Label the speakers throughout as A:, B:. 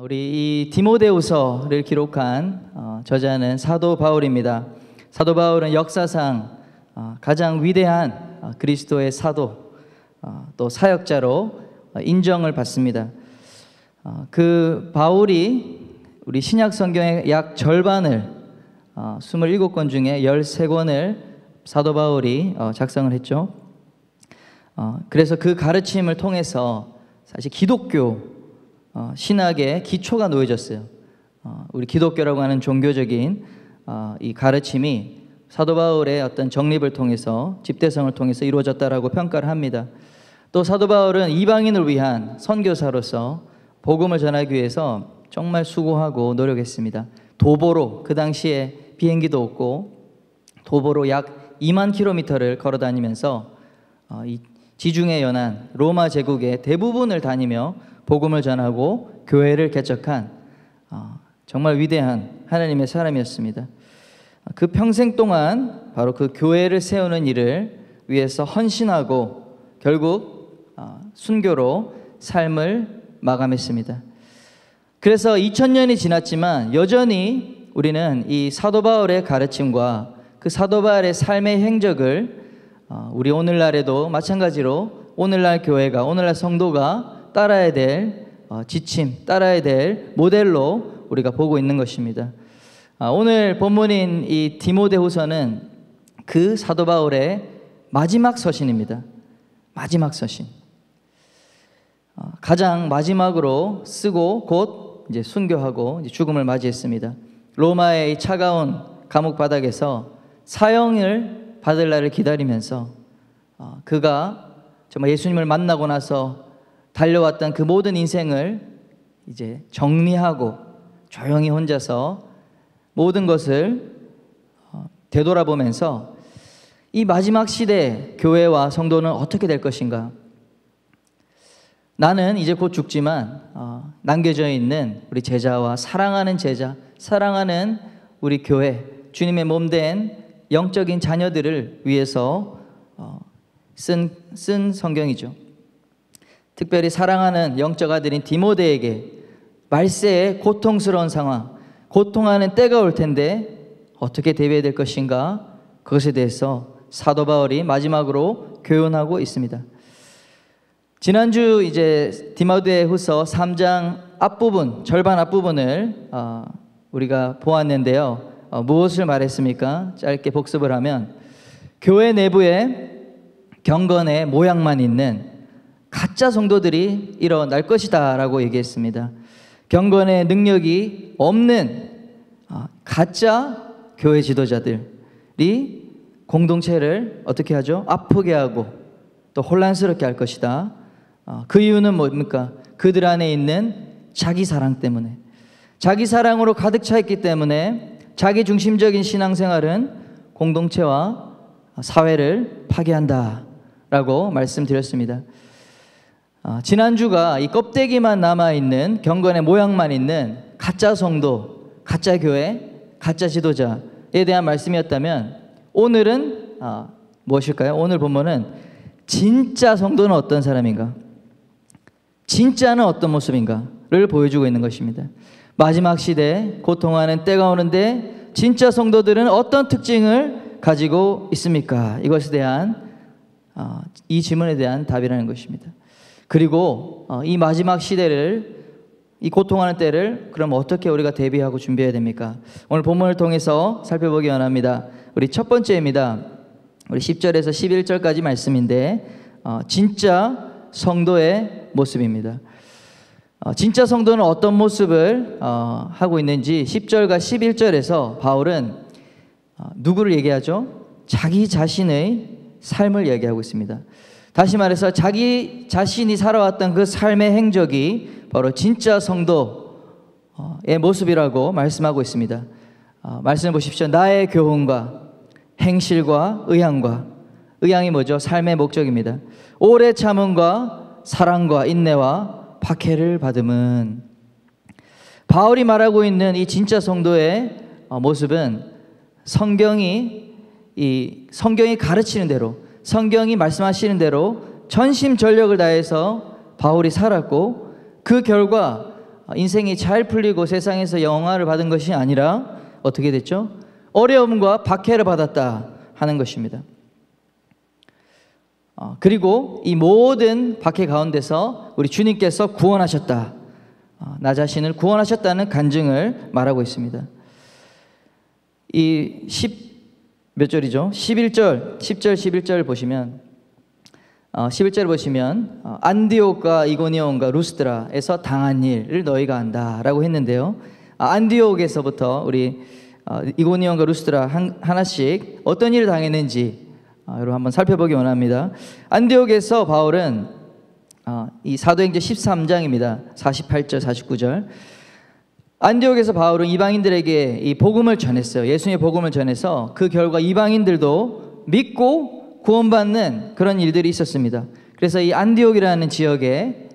A: 우리 이 디모데후서를 기록한 저자는 사도 바울입니다. 사도 바울은 역사상 가장 위대한 그리스도의 사도 또 사역자로 인정을 받습니다. 그 바울이 우리 신약 성경의 약 절반을 27권 중에 13권을 사도 바울이 작성을 했죠. 그래서 그 가르침을 통해서 사실 기독교 신학의 기초가 놓여졌어요. 우리 기독교라고 하는 종교적인 이 가르침이 사도 바울의 어떤 정립을 통해서 집대성을 통해서 이루어졌다라고 평가를 합니다. 또 사도 바울은 이방인을 위한 선교사로서 복음을 전하기 위해서 정말 수고하고 노력했습니다. 도보로, 그 당시에 비행기도 없고 도보로 약 2만 킬로미터를 걸어 다니면서 이 지중해 연안 로마 제국의 대부분을 다니며 복음을 전하고 교회를 개척한 정말 위대한 하나님의 사람이었습니다. 그 평생 동안 바로 그 교회를 세우는 일을 위해서 헌신하고 결국 순교로 삶을 마감했습니다. 그래서 2000년이 지났지만 여전히 우리는 이 사도 바울의 가르침과 그 사도 바울의 삶의 행적을 우리 오늘날에도 마찬가지로 오늘날 교회가, 오늘날 성도가 따라야 될 지침, 따라야 될 모델로 우리가 보고 있는 것입니다. 오늘 본문인 이 디모데후서는 그 사도 바울의 마지막 서신입니다. 마지막 서신. 가장 마지막으로 쓰고 곧 이제 순교하고 이제 죽음을 맞이했습니다. 로마의 차가운 감옥 바닥에서 사형을 받을 날을 기다리면서 그가 정말 예수님을 만나고 나서 달려왔던 그 모든 인생을 이제 정리하고 조용히 혼자서 모든 것을 되돌아보면서 이 마지막 시대 교회와 성도는 어떻게 될 것인가? 나는 이제 곧 죽지만 남겨져 있는 우리 제자와 사랑하는 제자, 사랑하는 우리 교회, 주님의 몸된 영적인 자녀들을 위해서 쓴 성경이죠. 특별히 사랑하는 영적 아들인 디모데에게 말세의 고통스러운 상황, 고통하는 때가 올 텐데 어떻게 대비해야 될 것인가, 그것에 대해서 사도 바울이 마지막으로 교훈하고 있습니다. 지난주 이제 디모데후서 3장 앞부분, 절반 앞부분을 우리가 보았는데요. 무엇을 말했습니까? 짧게 복습을 하면 교회 내부에 경건의 모양만 있는 가짜 성도들이 일어날 것이다 라고 얘기했습니다. 경건의 능력이 없는 가짜 교회 지도자들이 공동체를 어떻게 하죠? 아프게 하고 또 혼란스럽게 할 것이다. 그 이유는 뭡니까? 그들 안에 있는 자기 사랑 때문에, 자기 사랑으로 가득 차 있기 때문에 자기 중심적인 신앙생활은 공동체와 사회를 파괴한다 라고 말씀드렸습니다. 지난주가 이 껍데기만 남아있는 경건의 모양만 있는 가짜 성도, 가짜 교회, 가짜 지도자에 대한 말씀이었다면 오늘은 무엇일까요? 오늘 본문은 진짜 성도는 어떤 사람인가, 진짜는 어떤 모습인가를 보여주고 있는 것입니다. 마지막 시대에 고통하는 때가 오는데 진짜 성도들은 어떤 특징을 가지고 있습니까? 이것에 대한 이 질문에 대한 답이라는 것입니다. 그리고 이 마지막 시대를, 이 고통하는 때를 그럼 어떻게 우리가 대비하고 준비해야 됩니까? 오늘 본문을 통해서 살펴보기 원합니다. 우리 첫 번째입니다. 우리 10절에서 11절까지 말씀인데 진짜 성도의 모습입니다. 진짜 성도는 어떤 모습을 하고 있는지 10절과 11절에서 바울은 누구를 얘기하죠? 자기 자신의 삶을 얘기하고 있습니다. 다시 말해서 자기 자신이 살아왔던 그 삶의 행적이 바로 진짜 성도의 모습이라고 말씀하고 있습니다. 말씀해 보십시오. 나의 교훈과 행실과 의향과, 의향이 뭐죠? 삶의 목적입니다. 오래 참음과 사랑과 인내와 박해를 받음은, 바울이 말하고 있는 이 진짜 성도의 모습은 성경이 가르치는 대로, 성경이 말씀하시는 대로 전심전력을 다해서 바울이 살았고 그 결과 인생이 잘 풀리고 세상에서 영화를 받은 것이 아니라 어떻게 됐죠? 어려움과 박해를 받았다 하는 것입니다. 그리고 이 모든 박해 가운데서 우리 주님께서 구원하셨다, 나 자신을 구원하셨다는 간증을 말하고 있습니다. 이 몇 절이죠? 11절, 10절, 11절 보시면 11절 보시면 안디옥과 이고니온과 루스드라에서 당한 일을 너희가 안다라고 했는데요. 안디옥에서부터 우리 이고니온과 루스드라 하나씩 어떤 일을 당했는지 여러분 한번 살펴보기 원합니다. 안디옥에서 바울은 이 사도행전 13장입니다. 48절, 49절. 안디옥에서 바울은 이방인들에게 이 복음을 전했어요. 예수님의 복음을 전해서 그 결과 이방인들도 믿고 구원받는 그런 일들이 있었습니다. 그래서 이 안디옥이라는 지역에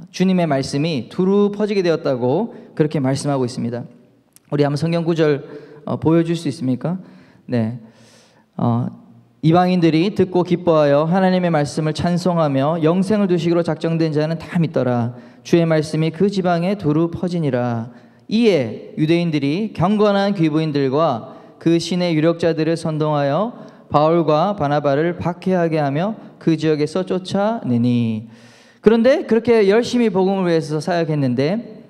A: 주님의 말씀이 두루 퍼지게 되었다고 그렇게 말씀하고 있습니다. 우리 한번 성경 구절 보여줄 수 있습니까? 네. 이방인들이 듣고 기뻐하여 하나님의 말씀을 찬송하며 영생을 두시기로 작정된 자는 다 믿더라. 주의 말씀이 그 지방에 두루 퍼지니라. 이에 유대인들이 경건한 귀부인들과 그 신의 유력자들을 선동하여 바울과 바나바를 박해하게 하며 그 지역에서 쫓아내니. 그런데 그렇게 열심히 복음을 위해서 사역했는데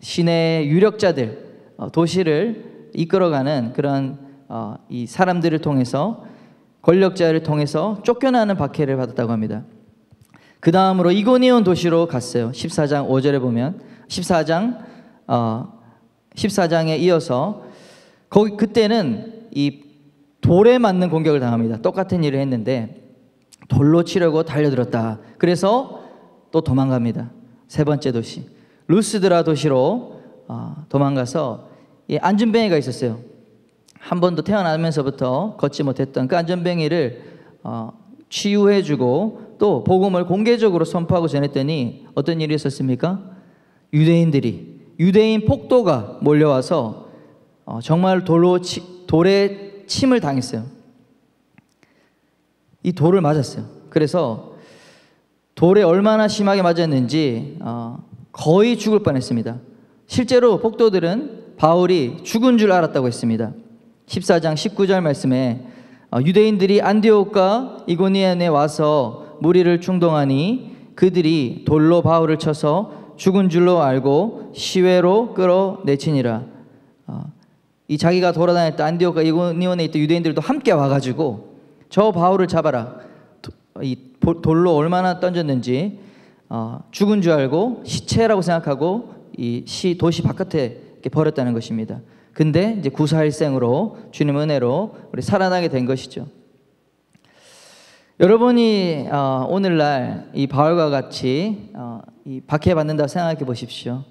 A: 신의 유력자들, 도시를 이끌어가는 그런 이 사람들을 통해서, 권력자를 통해서 쫓겨나는 박해를 받았다고 합니다. 그 다음으로 이고니온 도시로 갔어요. 14장 5절에 보면 14장에 이어서 그때는 이 돌에 맞는 공격을 당합니다. 똑같은 일을 했는데 돌로 치려고 달려들었다. 그래서 또 도망갑니다. 세 번째 도시 루스드라 도시로 도망가서 이 안전뱅이가 있었어요. 한 번도 태어나면서부터 걷지 못했던 그 안전뱅이를 치유해주고 또 복음을 공개적으로 선포하고 전했더니 어떤 일이 있었습니까? 유대인 폭도가 몰려와서 정말 돌에 침을 당했어요. 이 돌을 맞았어요. 그래서 돌에 얼마나 심하게 맞았는지 거의 죽을 뻔했습니다. 실제로 폭도들은 바울이 죽은 줄 알았다고 했습니다. 14장 19절 말씀에 유대인들이 안디옥과 이고니온에 와서 무리를 충동하니 그들이 돌로 바울을 쳐서 죽은 줄로 알고 시외로 끌어내치니라. 이 자기가 돌아다녔던 안디옥과 이고니온에 있던 유대인들도 함께 와가지고 저 바울을 잡아라. 이 돌로 얼마나 던졌는지 죽은 줄 알고 시체라고 생각하고 이 도시 바깥에 이렇게 버렸다는 것입니다. 근데 이제 구사일생으로 주님 은혜로 우리 살아나게 된 것이죠. 여러분이 오늘날 이 바울과 같이 이 박해받는다고 생각해 보십시오.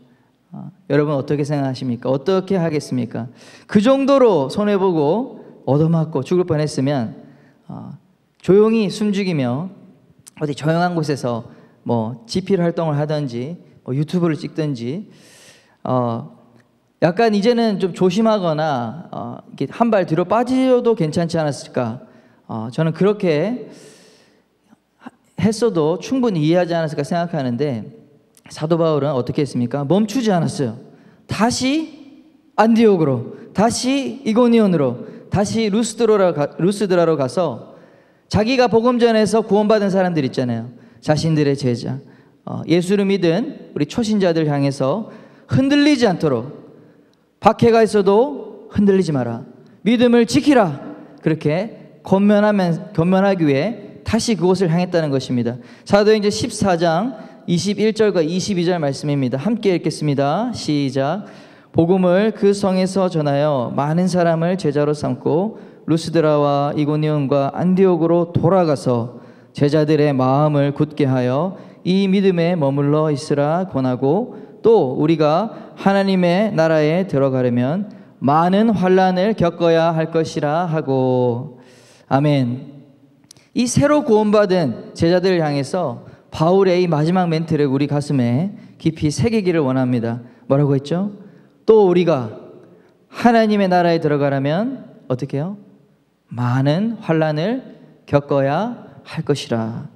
A: 여러분 어떻게 생각하십니까? 어떻게 하겠습니까? 그 정도로 손해보고 얻어맞고 죽을 뻔했으면 조용히 숨죽이며 어디 조용한 곳에서 뭐 집필 활동을 하든지 뭐 유튜브를 찍든지 약간 이제는 좀 조심하거나 이렇게 한 발 뒤로 빠져도 괜찮지 않았을까? 저는 그렇게 했어도 충분히 이해하지 않았을까 생각하는데 사도 바울은 어떻게 했습니까? 멈추지 않았어요. 다시 안디옥으로, 다시 이고니온으로, 다시 루스드라로 가서 자기가 복음 전에서 구원받은 사람들 있잖아요. 자신들의 제자, 예수를 믿은 우리 초신자들 향해서 흔들리지 않도록, 박해가 있어도 흔들리지 마라, 믿음을 지키라, 그렇게 권면하기 위해 다시 그곳을 향했다는 것입니다. 사도행전 14장 21절과 22절 말씀입니다. 함께 읽겠습니다. 시작. 복음을 그 성에서 전하여 많은 사람을 제자로 삼고 루스드라와 이고니온과 안디옥으로 돌아가서 제자들의 마음을 굳게 하여 이 믿음에 머물러 있으라 권하고, 또 우리가 하나님의 나라에 들어가려면 많은 환난을 겪어야 할 것이라 하고. 아멘. 이 새로 구원받은 제자들을 향해서 바울의 이 마지막 멘트를 우리 가슴에 깊이 새기기를 원합니다. 뭐라고 했죠? 또 우리가 하나님의 나라에 들어가려면 어떻게 해요? 많은 환난을 겪어야 할 것이라.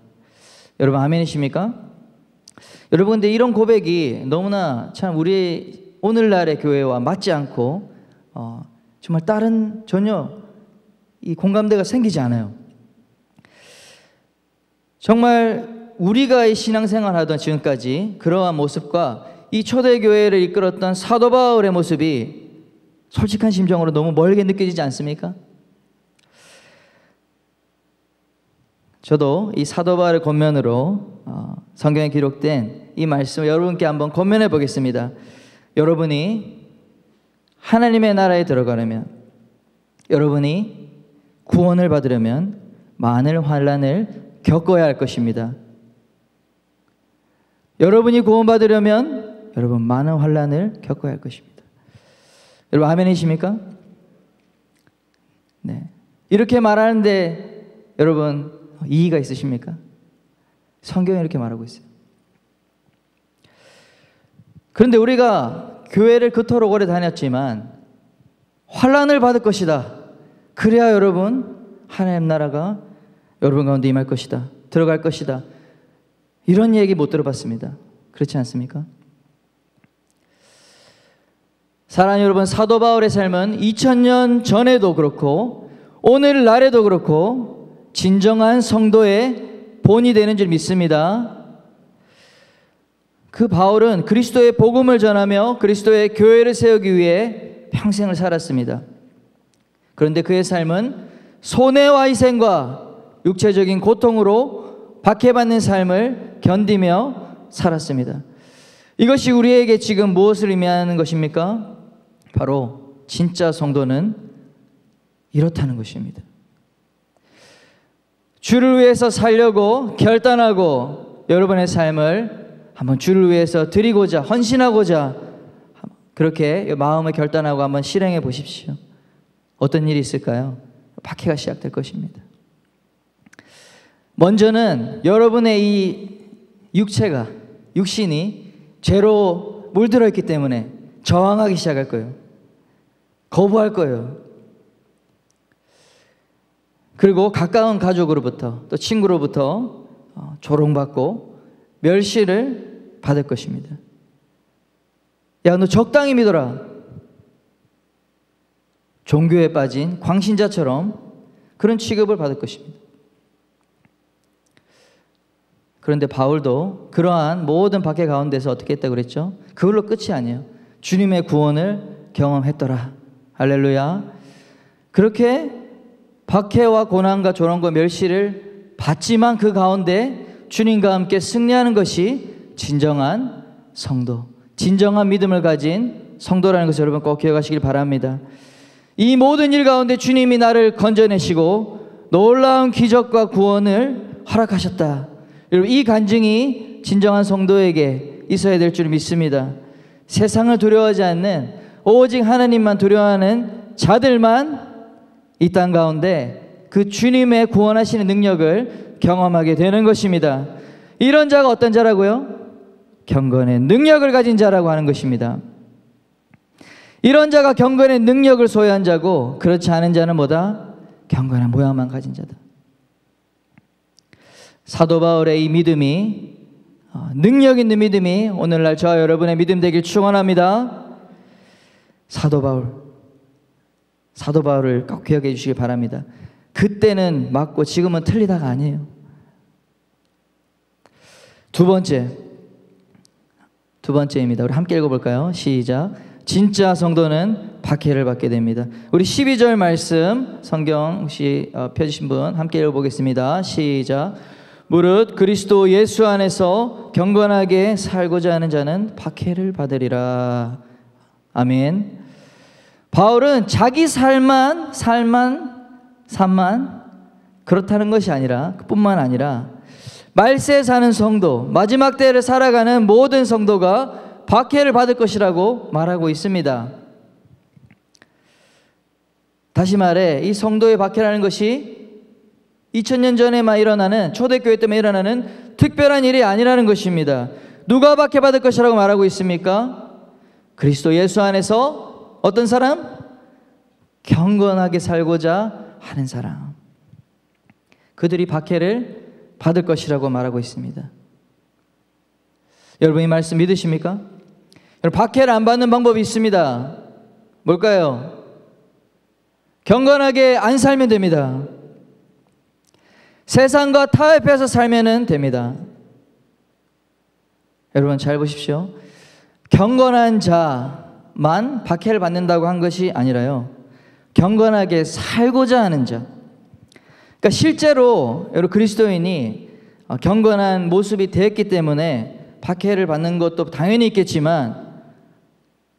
A: 여러분 아멘이십니까? 여러분, 근데 이런 고백이 너무나 참 우리 오늘날의 교회와 맞지 않고 정말 다른 전혀 이 공감대가 생기지 않아요. 정말 우리가 이 신앙생활 하던 지금까지 그러한 모습과 이 초대교회를 이끌었던 사도 바울의 모습이 솔직한 심정으로 너무 멀게 느껴지지 않습니까? 저도 이 사도 바울의 권면으로 성경에 기록된 이 말씀을 여러분께 한번 권면해 보겠습니다. 여러분이 하나님의 나라에 들어가려면, 여러분이 구원을 받으려면 많은 환난을 겪어야 할 것입니다. 여러분이 구원받으려면 여러분 많은 환난을 겪어야 할 것입니다. 여러분 아멘이십니까? 네. 이렇게 말하는데 여러분 이의가 있으십니까? 성경이 이렇게 말하고 있어요. 그런데 우리가 교회를 그토록 오래 다녔지만 환난을 받을 것이다. 그래야 여러분 하나님 나라가 여러분 가운데 임할 것이다. 들어갈 것이다. 이런 얘기 못 들어봤습니다. 그렇지 않습니까? 사랑하는 여러분, 사도 바울의 삶은 2000년 전에도 그렇고 오늘날에도 그렇고 진정한 성도의 본이 되는 줄 믿습니다. 그 바울은 그리스도의 복음을 전하며 그리스도의 교회를 세우기 위해 평생을 살았습니다. 그런데 그의 삶은 손해와 희생과 육체적인 고통으로 박해받는 삶을 견디며 살았습니다. 이것이 우리에게 지금 무엇을 의미하는 것입니까? 바로 진짜 성도는 이렇다는 것입니다. 주를 위해서 살려고 결단하고 여러분의 삶을 한번 주를 위해서 드리고자 헌신하고자 그렇게 마음을 결단하고 한번 실행해 보십시오. 어떤 일이 있을까요? 박해가 시작될 것입니다. 먼저는 여러분의 이 육신이 죄로 물들어 있기 때문에 저항하기 시작할 거예요. 거부할 거예요. 그리고 가까운 가족으로부터 또 친구로부터 조롱받고 멸시를 받을 것입니다. 야, 너 적당히 믿어라. 종교에 빠진 광신자처럼 그런 취급을 받을 것입니다. 그런데 바울도 그러한 모든 박해 가운데서 어떻게 했다고 그랬죠? 그걸로 끝이 아니에요. 주님의 구원을 경험했더라. 할렐루야. 그렇게 박해와 고난과 조롱과 멸시를 받지만 그 가운데 주님과 함께 승리하는 것이 진정한 성도, 진정한 믿음을 가진 성도라는 것을 여러분 꼭 기억하시길 바랍니다. 이 모든 일 가운데 주님이 나를 건져내시고 놀라운 기적과 구원을 허락하셨다. 여러분 이 간증이 진정한 성도에게 있어야 될 줄 믿습니다. 세상을 두려워하지 않는 오직 하나님만 두려워하는 자들만 이 땅 가운데 그 주님의 구원하시는 능력을 경험하게 되는 것입니다. 이런 자가 어떤 자라고요? 경건의 능력을 가진 자라고 하는 것입니다. 이런 자가 경건의 능력을 소유한 자고 그렇지 않은 자는 뭐다? 경건한 모양만 가진 자다. 사도 바울의 이 믿음이 능력 있는 믿음이 오늘날 저와 여러분의 믿음 되길 축원합니다. 사도 바울을 꼭 기억해 주시기 바랍니다. 그때는 맞고 지금은 틀리다가 아니에요. 두 번째입니다. 우리 함께 읽어볼까요? 시작. 진짜 성도는 박해를 받게 됩니다. 우리 12절 말씀 성경 혹시 펴주신 분 함께 읽어보겠습니다. 시작. 무릇 그리스도 예수 안에서 경건하게 살고자 하는 자는 박해를 받으리라. 아멘. 바울은 자기 삶만 그렇다는 것이 아니라 뿐만 아니라 말세에 사는 성도, 마지막 때를 살아가는 모든 성도가 박해를 받을 것이라고 말하고 있습니다. 다시 말해 이 성도의 박해라는 것이 2000년 전에만 일어나는 초대교회 때문에 일어나는 특별한 일이 아니라는 것입니다. 누가 박해받을 것이라고 말하고 있습니까? 그리스도 예수 안에서 어떤 사람? 경건하게 살고자 하는 사람. 그들이 박해를 받을 것이라고 말하고 있습니다. 여러분 이 말씀 믿으십니까? 여러분 박해를 안 받는 방법이 있습니다. 뭘까요? 경건하게 안 살면 됩니다. 세상과 타협해서 살면 됩니다. 여러분 잘 보십시오. 경건한 자만 박해를 받는다고 한 것이 아니라요, 경건하게 살고자 하는 자, 그러니까 실제로 여러분 그리스도인이 경건한 모습이 되었기 때문에 박해를 받는 것도 당연히 있겠지만,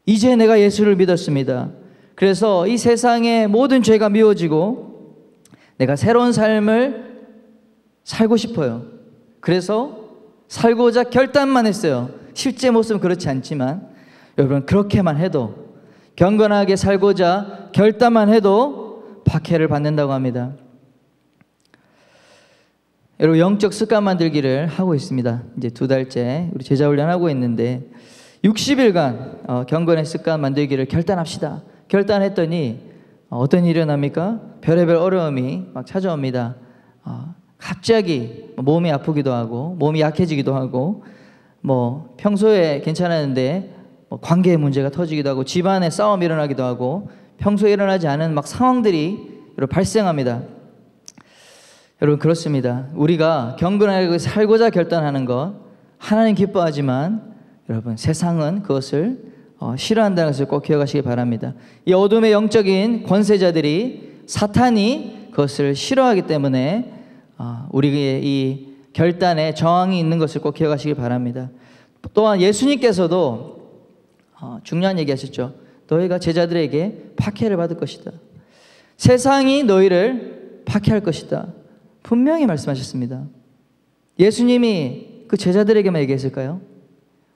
A: 이제 내가 예수를 믿었습니다. 그래서 이 세상의 모든 죄가 미워지고 내가 새로운 삶을 살고 싶어요. 그래서 살고자 결단만 했어요. 실제 모습은 그렇지 않지만 여러분 그렇게만 해도, 경건하게 살고자 결단만 해도 박해를 받는다고 합니다. 여러분 영적 습관 만들기를 하고 있습니다. 이제 2달째 우리 제자 훈련하고 있는데 60일간 경건의 습관 만들기를 결단합시다. 결단했더니 어떤 일이 일어납니까? 별의별 어려움이 막 찾아옵니다. 갑자기 몸이 아프기도 하고 몸이 약해지기도 하고, 뭐 평소에 괜찮았는데 관계의 문제가 터지기도 하고 집안에 싸움이 일어나기도 하고 평소에 일어나지 않은 막 상황들이 발생합니다. 여러분 그렇습니다. 우리가 경건하게 살고자 결단하는 것 하나님 기뻐하지만 여러분 세상은 그것을 싫어한다는 것을 꼭 기억하시기 바랍니다. 이 어둠의 영적인 권세자들이, 사탄이 그것을 싫어하기 때문에 우리의 이 결단에 저항이 있는 것을 꼭 기억하시기 바랍니다. 또한 예수님께서도 중요한 얘기 하셨죠. 너희가 제자들에게 박해를 받을 것이다. 세상이 너희를 박해할 것이다. 분명히 말씀하셨습니다. 예수님이 그 제자들에게만 얘기했을까요?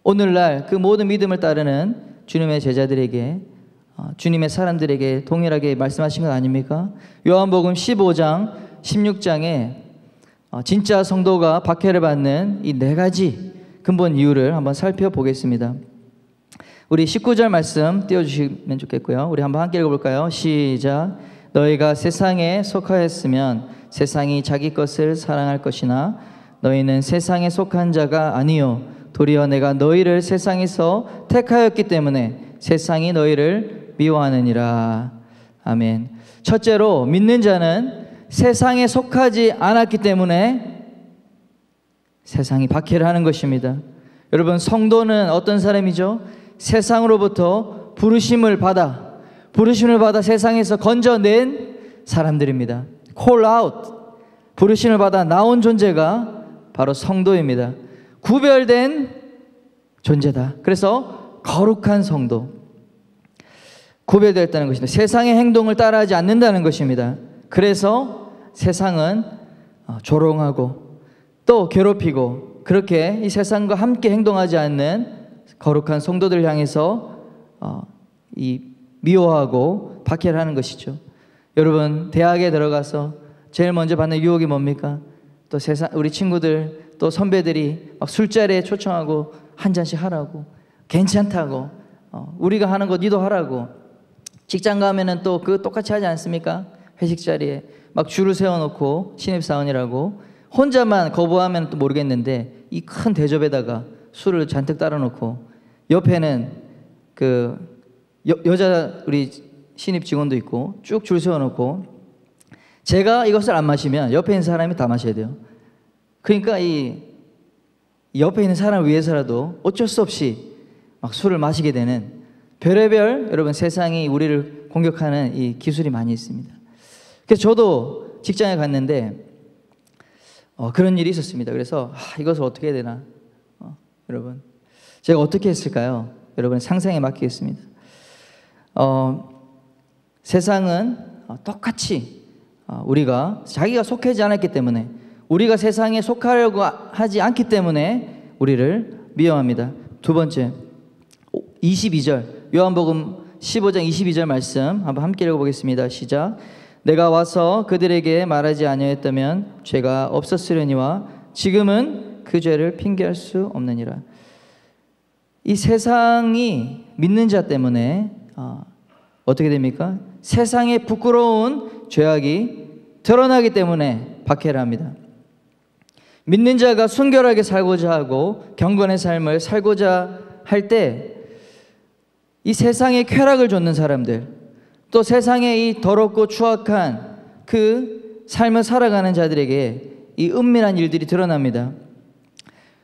A: 오늘날 그 모든 믿음을 따르는 주님의 제자들에게, 주님의 사람들에게 동일하게 말씀하신 것 아닙니까? 요한복음 15장 16장에 진짜 성도가 박해를 받는 이 4가지 근본 이유를 한번 살펴보겠습니다. 우리 19절 말씀 띄워주시면 좋겠고요. 우리 한번 함께 읽어볼까요? 시작. 너희가 세상에 속하였으면 세상이 자기 것을 사랑할 것이나 너희는 세상에 속한 자가 아니요 도리어 내가 너희를 세상에서 택하였기 때문에 세상이 너희를 미워하느니라. 아멘. 첫째로 믿는 자는 세상에 속하지 않았기 때문에 세상이 박해를 하는 것입니다. 여러분 성도는 어떤 사람이죠? 세상으로부터 부르심을 받아 세상에서 건져낸 사람들입니다. Call out, 부르심을 받아 나온 존재가 바로 성도입니다. 구별된 존재다. 그래서 거룩한 성도, 구별되었다는 것입니다. 세상의 행동을 따라하지 않는다는 것입니다. 그래서 세상은 조롱하고 또 괴롭히고, 그렇게 이 세상과 함께 행동하지 않는 거룩한 성도들 향해서 이 미워하고 박해를 하는 것이죠. 여러분 대학에 들어가서 제일 먼저 받는 유혹이 뭡니까? 또 세상 우리 친구들 또 선배들이 막 술자리에 초청하고 한 잔씩 하라고, 괜찮다고, 우리가 하는 거 니도 하라고. 직장 가면은 또 그거 똑같이 하지 않습니까? 회식 자리에 막 줄을 세워놓고 신입사원이라고, 혼자만 거부하면 또 모르겠는데 이 큰 대접에다가 술을 잔뜩 따라놓고, 옆에는 그 여자 우리 신입 직원도 있고 쭉 줄 세워놓고, 제가 이것을 안 마시면 옆에 있는 사람이 다 마셔야 돼요. 그러니까 이 옆에 있는 사람을 위해서라도 어쩔 수 없이 막 술을 마시게 되는, 별의별 여러분 세상이 우리를 공격하는 이 기술이 많이 있습니다. 그래서 저도 직장에 갔는데 그런 일이 있었습니다. 그래서 이것을 어떻게 해야 되나, 여러분 제가 어떻게 했을까요? 여러분의 상상에 맡기겠습니다. 세상은 똑같이 우리가 자기가 속하지 않았기 때문에, 우리가 세상에 속하려고 하지 않기 때문에 우리를 미워합니다. 두 번째 22절, 요한복음 15장 22절 말씀 한번 함께 읽어보겠습니다. 시작. 내가 와서 그들에게 말하지 아니하였다면 죄가 없었으려니와 지금은 그 죄를 핑계할 수 없느니라. 이 세상이 믿는 자 때문에 어떻게 됩니까? 세상의 부끄러운 죄악이 드러나기 때문에 박해를 합니다. 믿는 자가 순결하게 살고자 하고 경건의 삶을 살고자 할 때 이 세상에 쾌락을 좇는 사람들, 또 세상의 이 더럽고 추악한 그 삶을 살아가는 자들에게 이 은밀한 일들이 드러납니다.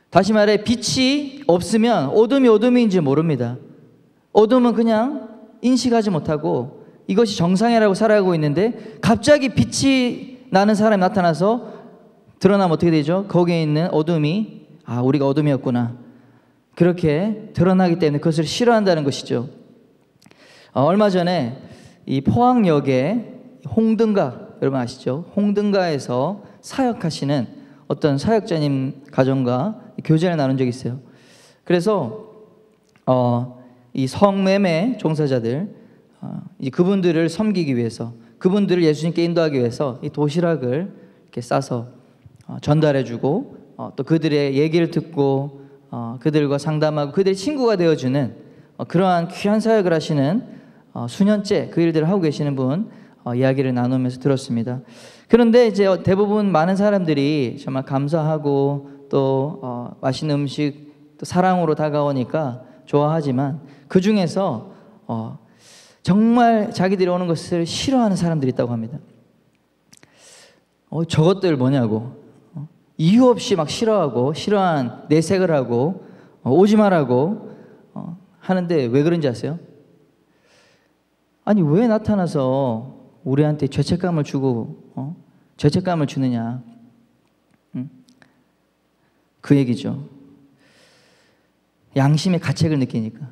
A: 다시 말해 빛이 없으면 어둠이 어둠인지 모릅니다. 어둠은 그냥 인식하지 못하고 이것이 정상이라고 살아가고 있는데 갑자기 빛이 나는 사람이 나타나서 드러나면 어떻게 되죠? 거기에 있는 어둠이 우리가 어둠이었구나, 그렇게 드러나기 때문에 그것을 싫어한다는 것이죠. 얼마 전에 이 포항역에 홍등가, 여러분 아시죠? 홍등가에서 사역하시는 어떤 사역자님 가정과 교제를 나눈 적이 있어요. 그래서 이 성매매 종사자들, 그분들을 섬기기 위해서, 그분들을 예수님께 인도하기 위해서 이 도시락을 이렇게 싸서 전달해주고 또 그들의 얘기를 듣고 그들과 상담하고 그들의 친구가 되어주는 그러한 귀한 사역을 하시는 수년째 그 일들을 하고 계시는 분 이야기를 나누면서 들었습니다. 그런데 이제 대부분 많은 사람들이 정말 감사하고 또 맛있는 음식, 또 사랑으로 다가오니까 좋아하지만 그 중에서 정말 자기들이 오는 것을 싫어하는 사람들이 있다고 합니다. 저것들 뭐냐고, 이유 없이 막 싫어한 내색을 하고 오지 말라고 하는데 왜 그런지 아세요? 아니 왜 나타나서 우리한테 죄책감을 주고 죄책감을 주느냐, 그 얘기죠. 양심의 가책을 느끼니까.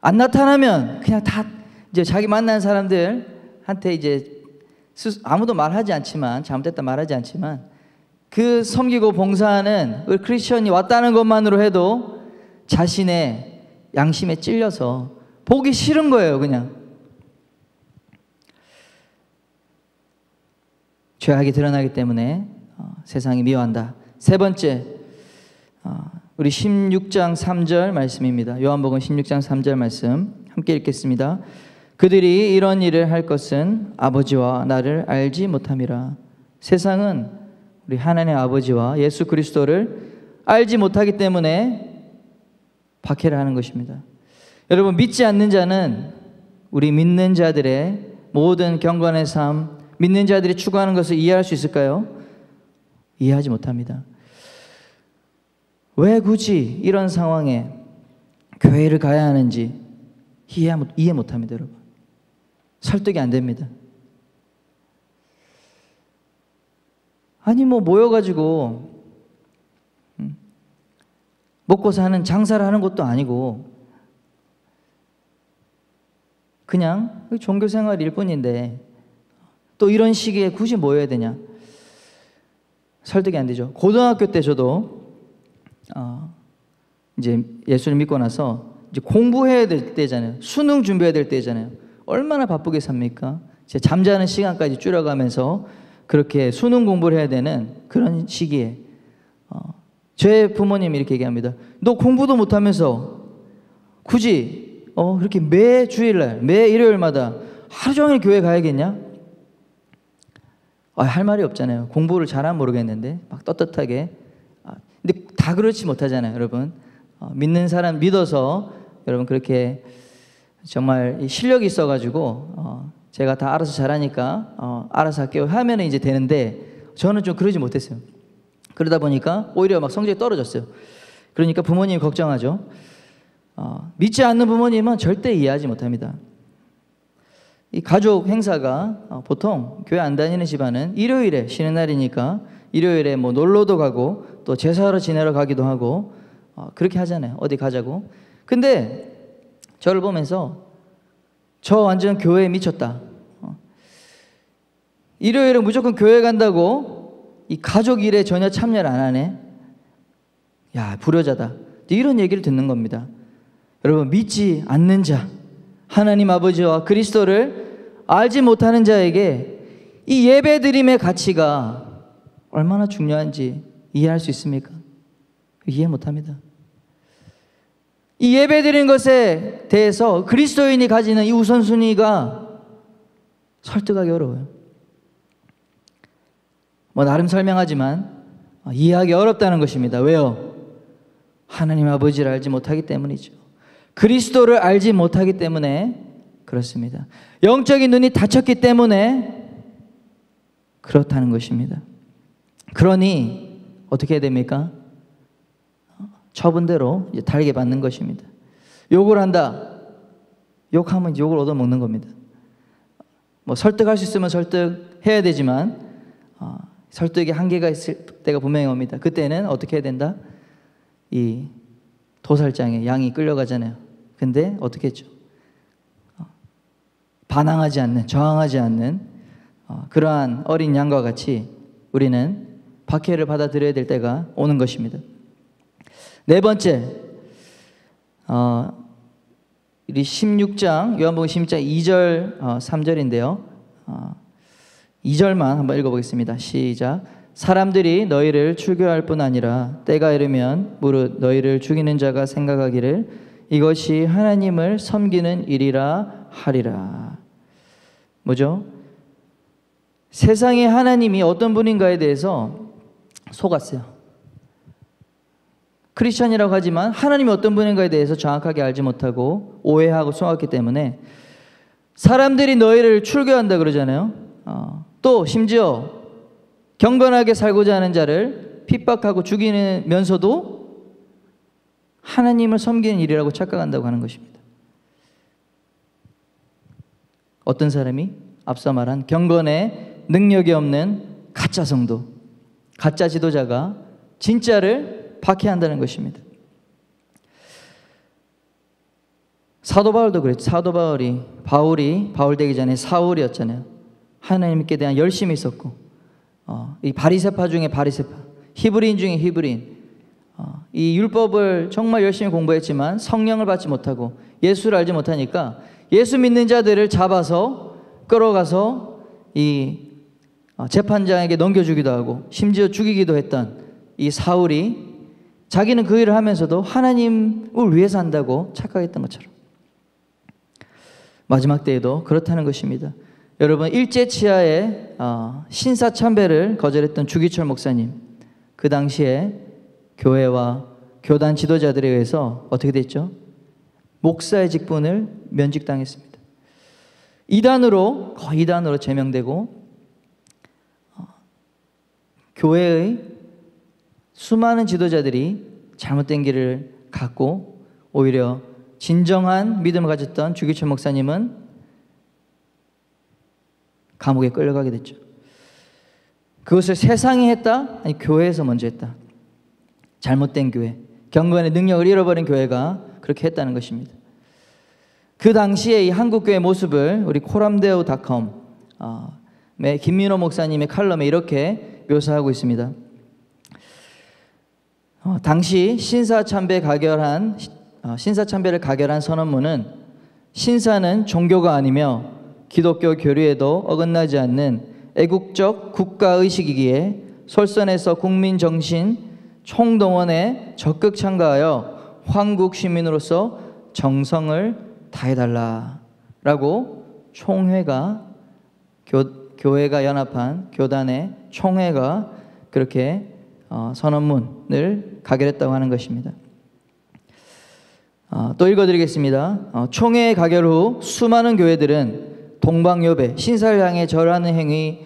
A: 안 나타나면 그냥 다 이제 자기 만난 사람들한테 이제 아무도 말하지 않지만, 잘못됐다 말하지 않지만 그 섬기고 봉사하는 우리 크리스천이 왔다는 것만으로 해도 자신의 양심에 찔려서 보기 싫은 거예요. 그냥 죄악이 드러나기 때문에 세상이 미워한다. 세 번째, 우리 16장 3절 말씀입니다. 요한복음 16장 3절 말씀 함께 읽겠습니다. 그들이 이런 일을 할 것은 아버지와 나를 알지 못함이라. 세상은 우리 하나님의 아버지와 예수 그리스도를 알지 못하기 때문에 박해를 하는 것입니다. 여러분, 믿지 않는 자는 우리 믿는 자들의 모든 경건의 삶, 믿는 자들이 추구하는 것을 이해할 수 있을까요? 이해하지 못합니다. 왜 굳이 이런 상황에 교회를 가야 하는지 이해 못합니다. 여러분, 설득이 안 됩니다. 아니 모여가지고 먹고 사는 장사를 하는 것도 아니고 그냥 종교 생활일 뿐인데 또 이런 시기에 굳이 모여야 되냐? 설득이 안 되죠. 고등학교 때 저도 이제 예수를 믿고 나서 이제 공부해야 될 때잖아요. 수능 준비해야 될 때잖아요. 얼마나 바쁘게 삽니까? 제 잠자는 시간까지 줄여가면서 그렇게 수능 공부를 해야 되는 그런 시기에 제 부모님이 이렇게 얘기합니다. 너 공부도 못하면서 굳이 그렇게 매 주일날, 매 일요일마다 하루 종일 교회 가야겠냐? 할 말이 없잖아요. 공부를 잘하면 모르겠는데 막 떳떳하게. 근데 다 그렇지 못하잖아요, 여러분. 믿는 사람 믿어서 여러분 그렇게 정말 실력이 있어가지고 제가 다 알아서 잘하니까 알아서 할게요 하면 이제 되는데 저는 좀 그러지 못했어요. 그러다 보니까 오히려 막 성적이 떨어졌어요. 그러니까 부모님이 걱정하죠. 믿지 않는 부모님은 절대 이해하지 못합니다. 이 가족 행사가 보통 교회 안 다니는 집안은 일요일에 쉬는 날이니까 일요일에 뭐 놀러도 가고 또 제사하러 지내러 가기도 하고 그렇게 하잖아요. 어디 가자고. 근데 저를 보면서 저 완전 교회에 미쳤다. 일요일은 무조건 교회 간다고 이 가족 일에 전혀 참여를 안 하네. 야, 불효자다. 이런 얘기를 듣는 겁니다. 여러분, 믿지 않는 자, 하나님 아버지와 그리스도를 알지 못하는 자에게 이 예배드림의 가치가 얼마나 중요한지 이해할 수 있습니까? 이해 못합니다. 이 예배드리는 것에 대해서 그리스도인이 가지는 이 우선순위가 설득하기 어려워요. 나름 설명하지만 이해하기 어렵다는 것입니다. 왜요? 하나님 아버지를 알지 못하기 때문이죠. 그리스도를 알지 못하기 때문에 그렇습니다. 영적인 눈이 닫혔기 때문에 그렇다는 것입니다. 그러니 어떻게 해야 됩니까? 처분대로 이제 달게 받는 것입니다. 욕을 한다. 욕하면 이제 욕을 얻어먹는 겁니다. 뭐 설득할 수 있으면 설득해야 되지만 설득에 한계가 있을 때가 분명히 옵니다. 그때는 어떻게 해야 된다? 이 도살장에 양이 끌려가잖아요. 근데 어떻게 했죠? 반항하지 않는, 저항하지 않는 그러한 어린 양과 같이 우리는 박해를 받아들여야 될 때가 오는 것입니다. 네 번째, 우리 16장, 요한복음 16장 2절, 3절인데요. 2절만 한번 읽어보겠습니다. 시작. 사람들이 너희를 출교할 뿐 아니라 때가 이르면 무릇 너희를 죽이는 자가 생각하기를 이것이 하나님을 섬기는 일이라 하리라. 뭐죠? 세상에 하나님이 어떤 분인가에 대해서 속았어요. 크리스천이라고 하지만 하나님이 어떤 분인가에 대해서 정확하게 알지 못하고 오해하고 속았기 때문에 사람들이 너희를 출교한다 그러잖아요. 또 심지어 경건하게 살고자 하는 자를 핍박하고 죽이면서도 하나님을 섬기는 일이라고 착각한다고 하는 것입니다. 어떤 사람이 앞서 말한 경건에 능력이 없는 가짜 성도, 가짜 지도자가 진짜를 박해한다는 것입니다. 사도 바울도 그랬죠. 사도 바울이 바울 되기 전에 사울이었잖아요. 하나님께 대한 열심이 있었고 이 바리새파 중에 바리새파, 히브리인 중에 히브리인, 이 율법을 정말 열심히 공부했지만 성령을 받지 못하고 예수를 알지 못하니까 예수 믿는 자들을 잡아서 끌어가서 이 재판장에게 넘겨주기도 하고 심지어 죽이기도 했던 이 사울이 자기는 그 일을 하면서도 하나님을 위해서 한다고 착각했던 것처럼 마지막 때에도 그렇다는 것입니다. 여러분, 일제치하에 신사참배를 거절했던 주기철 목사님, 그 당시에 교회와 교단 지도자들에 의해서 어떻게 됐죠? 목사의 직분을 면직당했습니다. 거의 이단으로 제명되고 교회의 수많은 지도자들이 잘못된 길을 갔고 오히려 진정한 믿음을 가졌던 주기철 목사님은 감옥에 끌려가게 됐죠. 그것을 세상이 했다? 아니 교회에서 먼저 했다. 잘못된 교회, 경건의 능력을 잃어버린 교회가 그렇게 했다는 것입니다. 그 당시에 이 한국교회 모습을 우리 코람데오닷컴의 김민호 목사님의 칼럼에 이렇게 묘사하고 있습니다. 당시 신사참배를 가결한 선언문은 신사는 종교가 아니며 기독교 교리에도 어긋나지 않는 애국적 국가의식이기에 솔선해서 국민정신 총동원에 적극 참가하여 황국 시민으로서 정성을 다해달라라고 총회가 교회가 연합한 교단의 총회가 그렇게 선언문을 가결했다고 하는 것입니다. 또 읽어드리겠습니다. 총회 가결 후 수많은 교회들은 동방요배, 신사를 향해 절하는 행위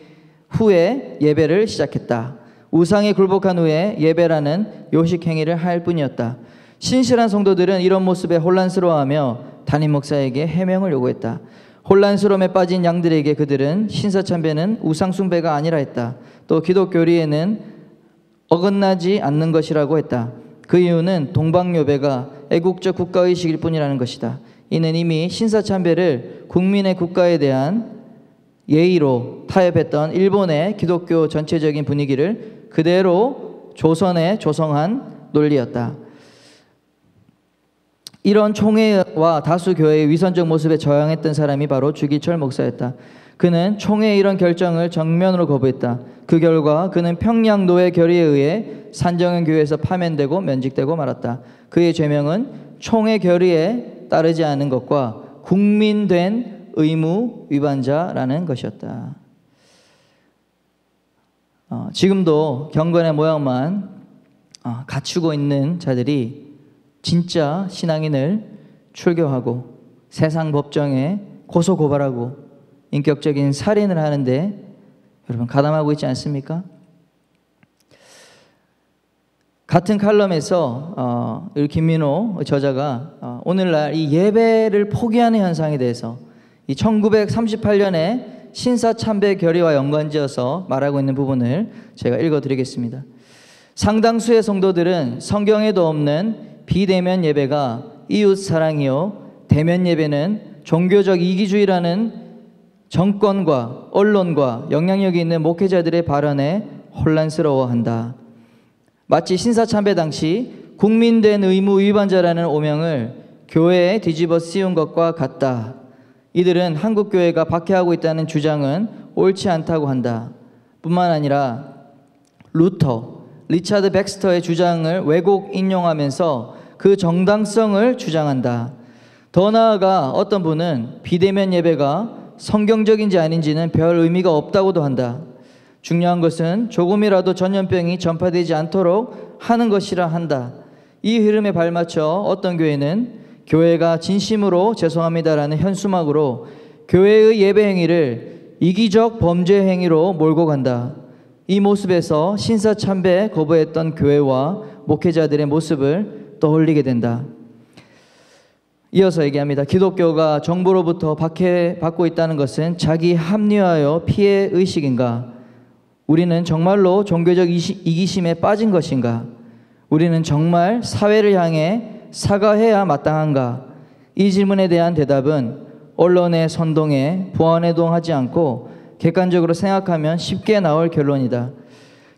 A: 후에 예배를 시작했다. 우상에 굴복한 후에 예배라는 요식 행위를 할 뿐이었다. 신실한 성도들은 이런 모습에 혼란스러워하며 담임 목사에게 해명을 요구했다. 혼란스러움에 빠진 양들에게 그들은 신사참배는 우상숭배가 아니라 했다. 또 기독교리에는 어긋나지 않는 것이라고 했다. 그 이유는 동방요배가 애국적 국가의식일 뿐이라는 것이다. 이는 이미 신사참배를 국민의 국가에 대한 예의로 타협했던 일본의 기독교 전체적인 분위기를 그대로 조선에 조성한 논리였다. 이런 총회와 다수 교회의 위선적 모습에 저항했던 사람이 바로 주기철 목사였다. 그는 총회의 이런 결정을 정면으로 거부했다. 그 결과 그는 평양 노예 결의에 의해 산정현 교회에서 파면되고 면직되고 말았다. 그의 죄명은 총회 결의에 따르지 않은 것과 국민된 의무 위반자라는 것이었다. 지금도 경건의 모양만 갖추고 있는 자들이 진짜 신앙인을 출교하고 세상 법정에 고소 고발하고 인격적인 살인을 하는데 여러분 가담하고 있지 않습니까? 같은 칼럼에서 김민호 저자가 오늘날 이 예배를 포기하는 현상에 대해서 이 1938년에 신사참배 결의와 연관지어서 말하고 있는 부분을 제가 읽어드리겠습니다. 상당수의 성도들은 성경에도 없는 비대면 예배가 이웃 사랑이요, 대면 예배는 종교적 이기주의라는 정권과 언론과 영향력이 있는 목회자들의 발언에 혼란스러워한다. 마치 신사참배 당시 국민된 의무 위반자라는 오명을 교회에 뒤집어 씌운 것과 같다. 이들은 한국교회가 박해하고 있다는 주장은 옳지 않다고 한다. 뿐만 아니라 루터, 리차드 백스터의 주장을 왜곡 인용하면서 그 정당성을 주장한다. 더 나아가 어떤 분은 비대면 예배가 성경적인지 아닌지는 별 의미가 없다고도 한다. 중요한 것은 조금이라도 전염병이 전파되지 않도록 하는 것이라 한다. 이 흐름에 발맞춰 어떤 교회는 교회가 진심으로 죄송합니다라는 현수막으로 교회의 예배 행위를 이기적 범죄 행위로 몰고 간다. 이 모습에서 신사참배 거부했던 교회와 목회자들의 모습을 떠올리게 된다. 이어서 얘기합니다. 기독교가 정부로부터 박해받고 있다는 것은 자기 합리화요 피해 의식인가? 우리는 정말로 종교적 이기심에 빠진 것인가? 우리는 정말 사회를 향해 사과해야 마땅한가? 이 질문에 대한 대답은 언론의 선동에 부안해동하지 않고 객관적으로 생각하면 쉽게 나올 결론이다.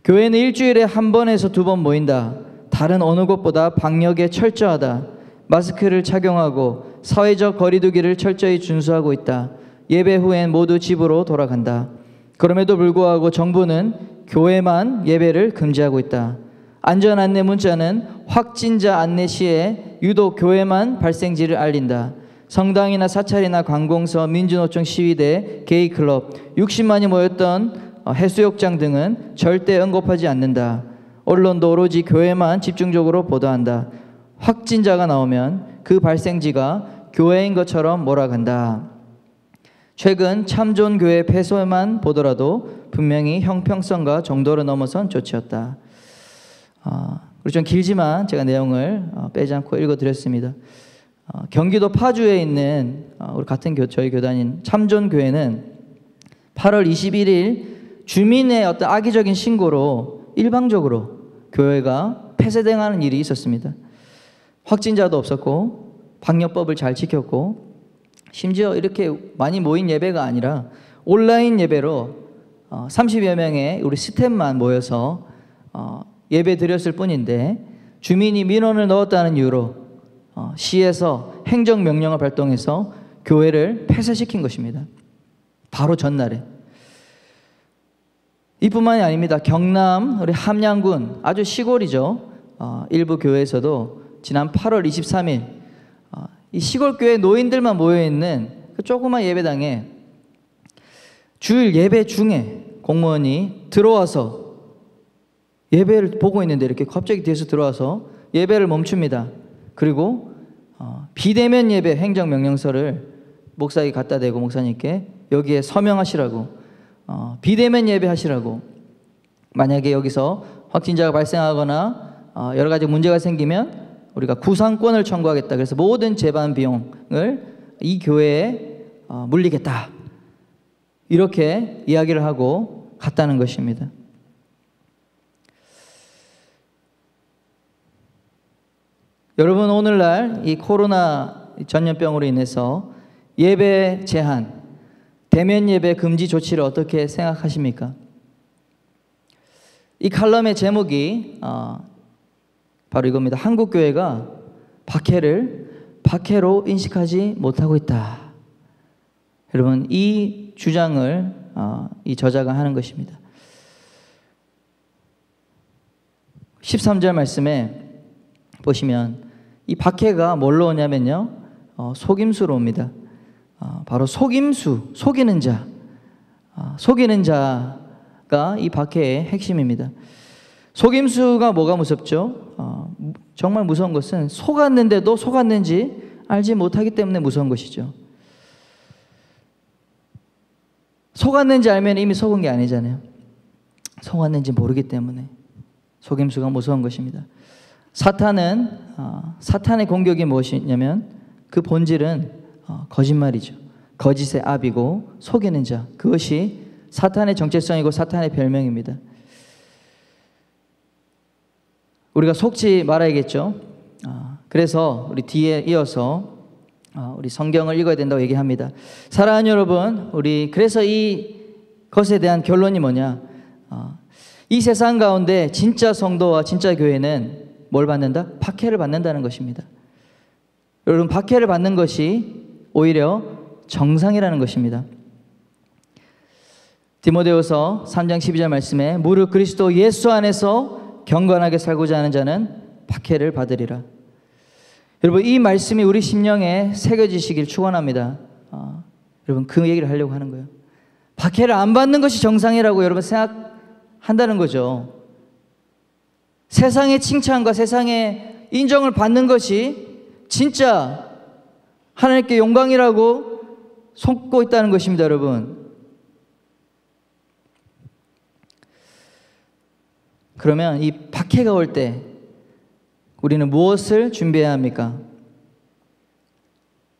A: 교회는 일주일에 한 번에서 두 번 모인다. 다른 어느 곳보다 방역에 철저하다. 마스크를 착용하고 사회적 거리두기를 철저히 준수하고 있다. 예배 후엔 모두 집으로 돌아간다. 그럼에도 불구하고 정부는 교회만 예배를 금지하고 있다. 안전 안내 문자는 확진자 안내 시에 유독 교회만 발생지를 알린다. 성당이나 사찰이나 관공서, 민주노총 시위대, 게이클럽, 60만이 모였던 해수욕장 등은 절대 언급하지 않는다. 언론도 오로지 교회만 집중적으로 보도한다. 확진자가 나오면 그 발생지가 교회인 것처럼 몰아간다. 최근 참존교회 폐소만 보더라도 분명히 형평성과 정도를 넘어선 조치였다. 그리고 좀 길지만 제가 내용을 빼지 않고 읽어드렸습니다. 경기도 파주에 있는 우리 같은 저희 교단인 참존교회는 8월 21일 주민의 어떤 악의적인 신고로 일방적으로 교회가 폐쇄당하는 일이 있었습니다. 확진자도 없었고 방역법을 잘 지켰고 심지어 이렇게 많이 모인 예배가 아니라 온라인 예배로 30여 명의 우리 스태프만 모여서 예배 드렸을 뿐인데 주민이 민원을 넣었다는 이유로 시에서 행정명령을 발동해서 교회를 폐쇄시킨 것입니다. 바로 전날에. 이뿐만이 아닙니다. 경남 우리 함양군 아주 시골이죠. 일부 교회에서도 지난 8월 23일 이 시골 교회 노인들만 모여있는 그 조그만 예배당에 주일 예배 중에 공무원이 들어와서 예배를 보고 있는데 이렇게 갑자기 뒤에서 들어와서 예배를 멈춥니다. 그리고 비대면 예배 행정명령서를 목사에게 갖다 대고 목사님께 여기에 서명하시라고 비대면 예배 하시라고 만약에 여기서 확진자가 발생하거나 여러 가지 문제가 생기면 우리가 구상권을 청구하겠다. 그래서 모든 재반 비용을 이 교회에 물리겠다. 이렇게 이야기를 하고 갔다는 것입니다. 여러분 오늘날 이 코로나 전염병으로 인해서 예배 제한, 대면 예배 금지 조치를 어떻게 생각하십니까? 이 칼럼의 제목이 바로 이겁니다. 한국교회가 박해로 인식하지 못하고 있다. 여러분 이 주장을 이 저자가 하는 것입니다. 13절 말씀에 보시면 이 박해가 뭘로 오냐면요 속임수로 옵니다. 바로 속임수, 속이는 자가 속임수가 이 박해의 핵심입니다. 속임수가 뭐가 무섭죠? 정말 무서운 것은 속았는데도 속았는지 알지 못하기 때문에 무서운 것이죠. 속았는지 알면 이미 속은 게 아니잖아요. 속았는지 모르기 때문에 속임수가 무서운 것입니다. 사탄의 공격이 무엇이냐면 그 본질은 거짓말이죠. 거짓의 압이고 속이는 자, 그것이 사탄의 정체성이고 사탄의 별명입니다. 우리가 속지 말아야겠죠. 그래서 우리 뒤에 이어서 우리 성경을 읽어야 된다고 얘기합니다. 사랑하는 여러분, 우리 그래서 이 것에 대한 결론이 뭐냐? 이 세상 가운데 진짜 성도와 진짜 교회는 뭘 받는다? 박해를 받는다는 것입니다. 여러분, 박해를 받는 것이 오히려 정상이라는 것입니다. 디모데후서 3장 12절 말씀에 무릇 그리스도 예수 안에서 경건하게 살고자 하는 자는 박해를 받으리라. 여러분, 이 말씀이 우리 심령에 새겨지시길 축원합니다. 여러분, 그 얘기를 하려고 하는 거예요. 박해를 안 받는 것이 정상이라고 여러분 생각한다는 거죠. 세상의 칭찬과 세상의 인정을 받는 것이 진짜 하나님께 영광이라고 속고 있다는 것입니다, 여러분. 그러면 이 박해가 올 때 우리는 무엇을 준비해야 합니까?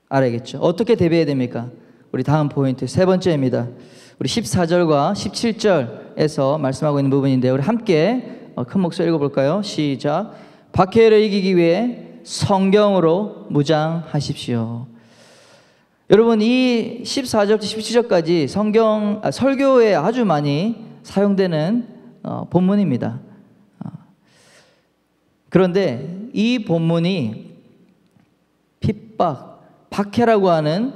A: 알아야겠죠. 어떻게 대비해야 됩니까? 우리 다음 포인트 세 번째입니다. 우리 14절과 17절에서 말씀하고 있는 부분인데 우리 함께 큰 목소리 읽어볼까요? 시작. 박해를 이기기 위해 성경으로 무장하십시오. 여러분, 이 14절부터 17절까지 설교에 아주 많이 사용되는 본문입니다. 그런데 이 본문이 핍박, 박해라고 하는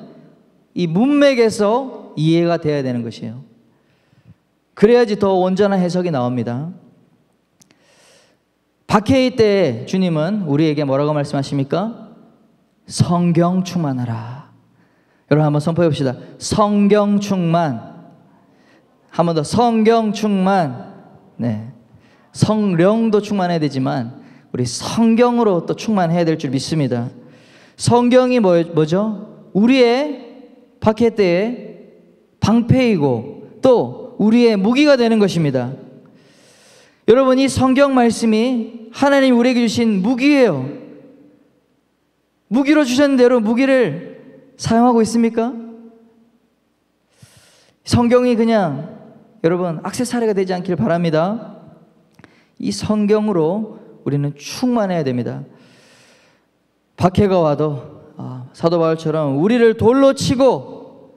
A: 이 문맥에서 이해가 돼야 되는 것이에요. 그래야지 더 온전한 해석이 나옵니다. 박해의 때에 주님은 우리에게 뭐라고 말씀하십니까? 성경 충만하라. 여러분 한번 선포해 봅시다. 성경 충만. 한 번 더 성경 충만. 네. 성령도 충만해야 되지만 우리 성경으로 또 충만해야 될 줄 믿습니다. 성경이 뭐죠? 우리의 박해 때에 방패이고 또 우리의 무기가 되는 것입니다. 여러분, 이 성경 말씀이 하나님 우리에게 주신 무기예요. 무기로 주셨는데 여러분 무기를 사용하고 있습니까? 성경이 그냥 여러분 액세서리가 되지 않기를 바랍니다. 이 성경으로 우리는 충만해야 됩니다. 박해가 와도 사도 바울처럼 우리를 돌로 치고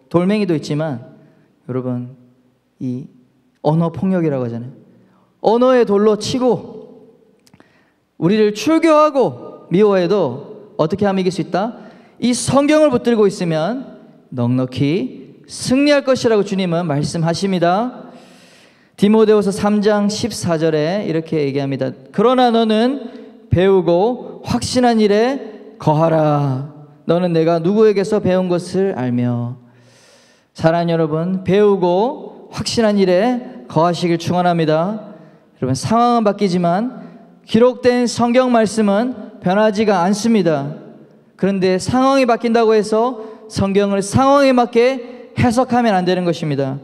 A: 돌멩이도 있지만 여러분 이 언어 폭력이라고 하잖아요. 언어의 돌로 치고 우리를 출교하고 미워해도 어떻게 하면 이길 수 있다? 이 성경을 붙들고 있으면 넉넉히 승리할 것이라고 주님은 말씀하십니다. 디모데후서 3장 14절에 이렇게 얘기합니다. 그러나 너는 배우고 확신한 일에 거하라. 너는 내가 누구에게서 배운 것을 알며. 사랑하는 여러분, 배우고 확신한 일에 거하시길 축원합니다. 여러분, 상황은 바뀌지만 기록된 성경 말씀은 변하지가 않습니다. 그런데 상황이 바뀐다고 해서 성경을 상황에 맞게 해석하면 안 되는 것입니다.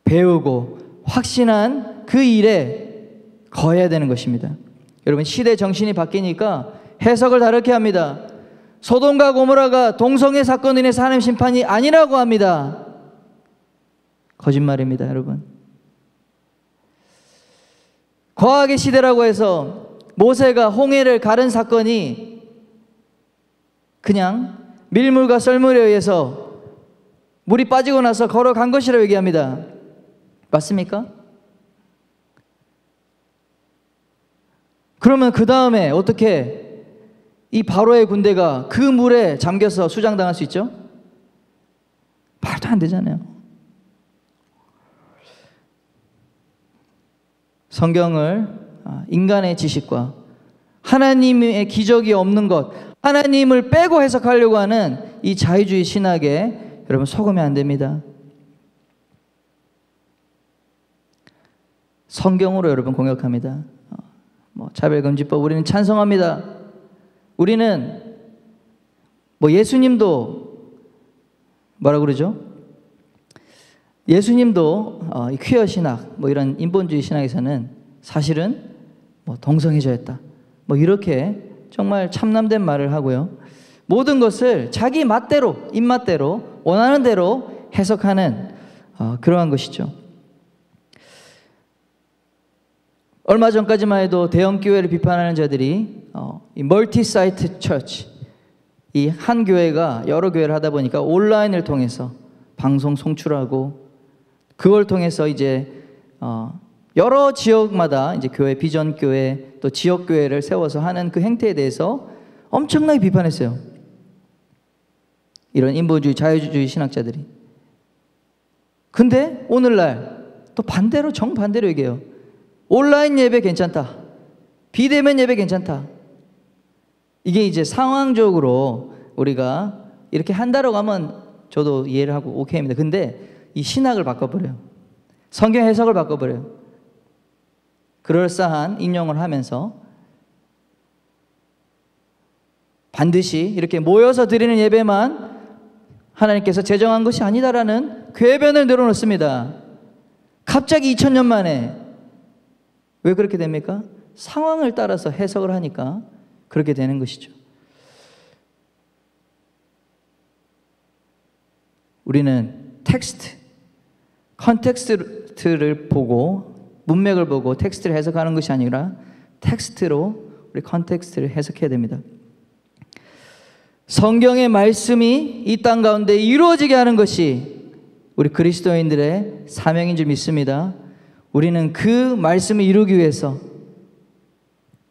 A: 배우고 확신한 그 일에 거해야 되는 것입니다. 여러분, 시대 정신이 바뀌니까 해석을 다르게 합니다. 소돔과 고모라가 동성애 사건으로 인해서 하나님 심판이 아니라고 합니다. 거짓말입니다, 여러분. 과학의 시대라고 해서 모세가 홍해를 가른 사건이 그냥 밀물과 썰물에 의해서 물이 빠지고 나서 걸어간 것이라고 얘기합니다. 맞습니까? 그러면 그 다음에 어떻게 이 바로의 군대가 그 물에 잠겨서 수장당할 수 있죠? 말도 안 되잖아요. 성경을 인간의 지식과 하나님의 기적이 없는 것, 하나님을 빼고 해석하려고 하는 이 자유주의 신학에 여러분 속으면 안 됩니다. 성경으로 여러분 공격합니다. 차별금지법 우리는 찬성합니다. 우리는 예수님도 뭐라 그러죠? 예수님도 퀴어 신학 이런 인본주의 신학에서는 사실은 동성애자였다. 이렇게 정말 참남된 말을 하고요. 모든 것을 자기 맛대로 입맛대로 원하는 대로 해석하는 그러한 것이죠. 얼마 전까지만 해도 대형 교회를 비판하는 자들이 이 멀티 사이트 처치, 이 한 교회가 여러 교회를 하다 보니까 온라인을 통해서 방송 송출하고 그걸 통해서 이제 여러 지역마다 이제 교회, 비전 교회, 또 지역 교회를 세워서 하는 그 행태에 대해서 엄청나게 비판했어요. 이런 인본주의, 자유주의 신학자들이. 근데 오늘날 또 반대로, 정반대로 얘기해요. 온라인 예배 괜찮다. 비대면 예배 괜찮다. 이게 이제 상황적으로 우리가 이렇게 한다라고 하면 저도 이해를 하고 오케이입니다. 근데 이 신학을 바꿔버려요. 성경 해석을 바꿔버려요. 그럴싸한 인용을 하면서 반드시 이렇게 모여서 드리는 예배만 하나님께서 제정한 것이 아니다라는 궤변을 늘어놓습니다. 갑자기 2000년 만에. 왜 그렇게 됩니까? 상황을 따라서 해석을 하니까 그렇게 되는 것이죠. 우리는 텍스트, 컨텍스트를 보고 문맥을 보고 텍스트를 해석하는 것이 아니라 텍스트로 우리 컨텍스트를 해석해야 됩니다. 성경의 말씀이 이 땅 가운데 이루어지게 하는 것이 우리 그리스도인들의 사명인 줄 믿습니다. 우리는 그 말씀을 이루기 위해서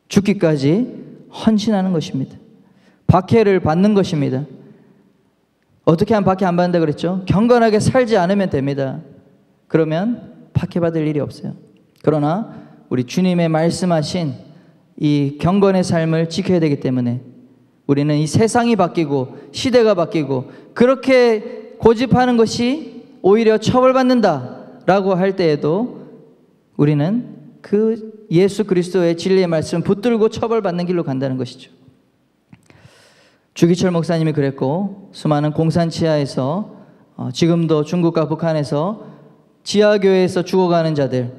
A: 죽기까지 헌신하는 것입니다. 박해를 받는 것입니다. 어떻게 하면 박해 안 받는다 그랬죠? 경건하게 살지 않으면 됩니다. 그러면 박해받을 일이 없어요. 그러나 우리 주님의 말씀하신 이 경건의 삶을 지켜야 되기 때문에 우리는 이 세상이 바뀌고 시대가 바뀌고 그렇게 고집하는 것이 오히려 처벌받는다라고 할 때에도 우리는 그 예수 그리스도의 진리의 말씀 붙들고 처벌받는 길로 간다는 것이죠. 주기철 목사님이 그랬고 수많은 공산 지하에서 지금도 중국과 북한에서 지하교회에서 죽어가는 자들,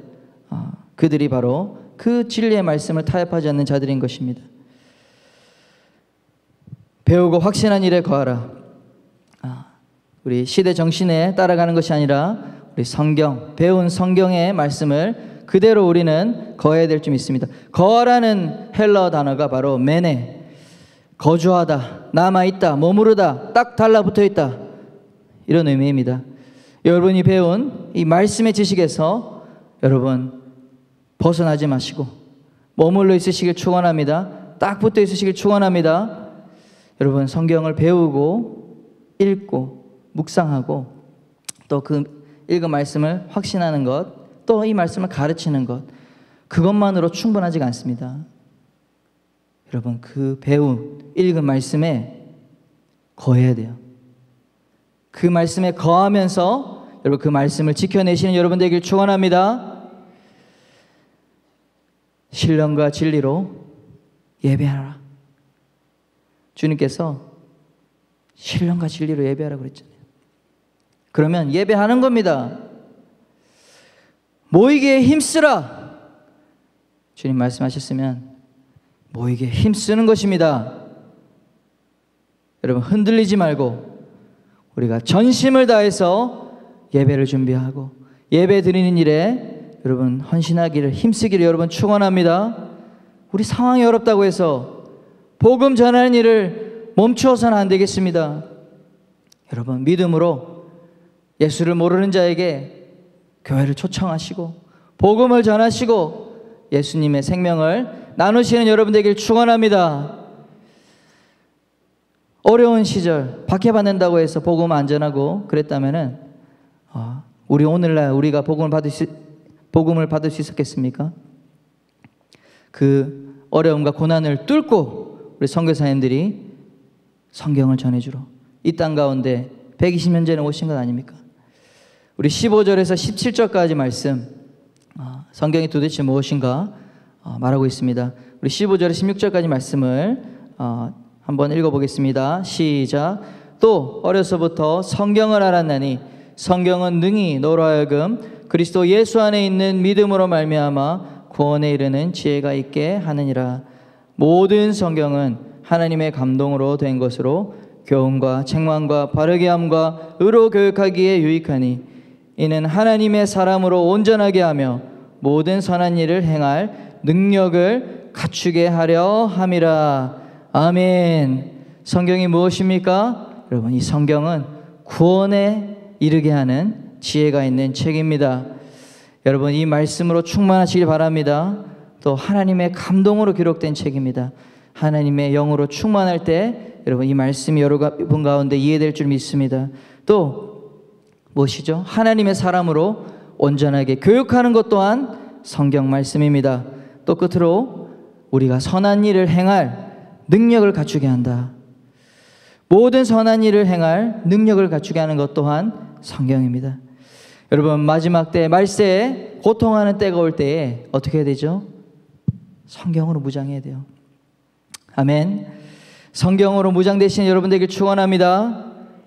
A: 그들이 바로 그 진리의 말씀을 타협하지 않는 자들인 것입니다. 배우고 확신한 일에 거하라. 우리 시대 정신에 따라가는 것이 아니라 우리 성경, 배운 성경의 말씀을 그대로 우리는 거해야 될 줄 믿습니다. 거하라는 헬라어 단어가 바로 메네, 거주하다, 남아있다, 머무르다, 딱 달라붙어있다, 이런 의미입니다. 여러분이 배운 이 말씀의 지식에서 여러분 벗어나지 마시고 머물러 있으시길 축원합니다. 딱 붙어 있으시길 축원합니다. 여러분 성경을 배우고 읽고 묵상하고 또 그 읽은 말씀을 확신하는 것, 또 이 말씀을 가르치는 것, 그것만으로 충분하지가 않습니다. 여러분 그 배운 읽은 말씀에 거해야 돼요. 그 말씀에 거하면서 여러분 그 말씀을 지켜내시는 여러분 되길 축원합니다. 신령과 진리로 예배하라. 주님께서 신령과 진리로 예배하라고 그랬잖아요. 그러면 예배하는 겁니다. 모이기에 힘쓰라. 주님 말씀하셨으면 모이기에 힘쓰는 것입니다. 여러분 흔들리지 말고 우리가 전심을 다해서 예배를 준비하고 예배 드리는 일에 여러분 헌신하기를, 힘쓰기를 여러분 축원합니다. 우리 상황이 어렵다고 해서 복음 전하는 일을 멈추어서는 안 되겠습니다. 여러분 믿음으로 예수를 모르는 자에게 교회를 초청하시고 복음을 전하시고 예수님의 생명을 나누시는 여러분 되길 축원합니다. 어려운 시절 박해받는다고 해서 복음 안 전하고 그랬다면은 우리 오늘날 우리가 복음을 받을 수 있었겠습니까? 그 어려움과 고난을 뚫고 우리 선교사님들이 성경을 전해주러 이 땅 가운데 120년 전에 오신 것 아닙니까? 우리 15절에서 17절까지 말씀 성경이 도대체 무엇인가 말하고 있습니다. 우리 15절에 16절까지 말씀을 한번 읽어보겠습니다. 시작. 또 어려서부터 성경을 알았나니 성경은 능히 너로 하여금 그리스도 예수 안에 있는 믿음으로 말미암아 구원에 이르는 지혜가 있게 하느니라. 모든 성경은 하나님의 감동으로 된 것으로 교훈과 책망과 바르게 함과 의로 교육하기에 유익하니 이는 하나님의 사람으로 온전하게 하며 모든 선한 일을 행할 능력을 갖추게 하려 함이라. 아멘. 성경이 무엇입니까? 여러분, 이 성경은 구원에 이르게 하는 지혜가 있는 책입니다. 여러분, 이 말씀으로 충만하시길 바랍니다. 또 하나님의 감동으로 기록된 책입니다. 하나님의 영으로 충만할 때 여러분, 이 말씀이 여러분 가운데 이해될 줄 믿습니다. 또 무엇이죠? 하나님의 사람으로 온전하게 교육하는 것 또한 성경 말씀입니다. 또 끝으로 우리가 선한 일을 행할 능력을 갖추게 한다. 모든 선한 일을 행할 능력을 갖추게 하는 것 또한 성경입니다. 여러분, 마지막 때 말세에 고통하는 때가 올 때에 어떻게 해야 되죠? 성경으로 무장해야 돼요. 아멘. 성경으로 무장되신 여러분 되길 축원합니다.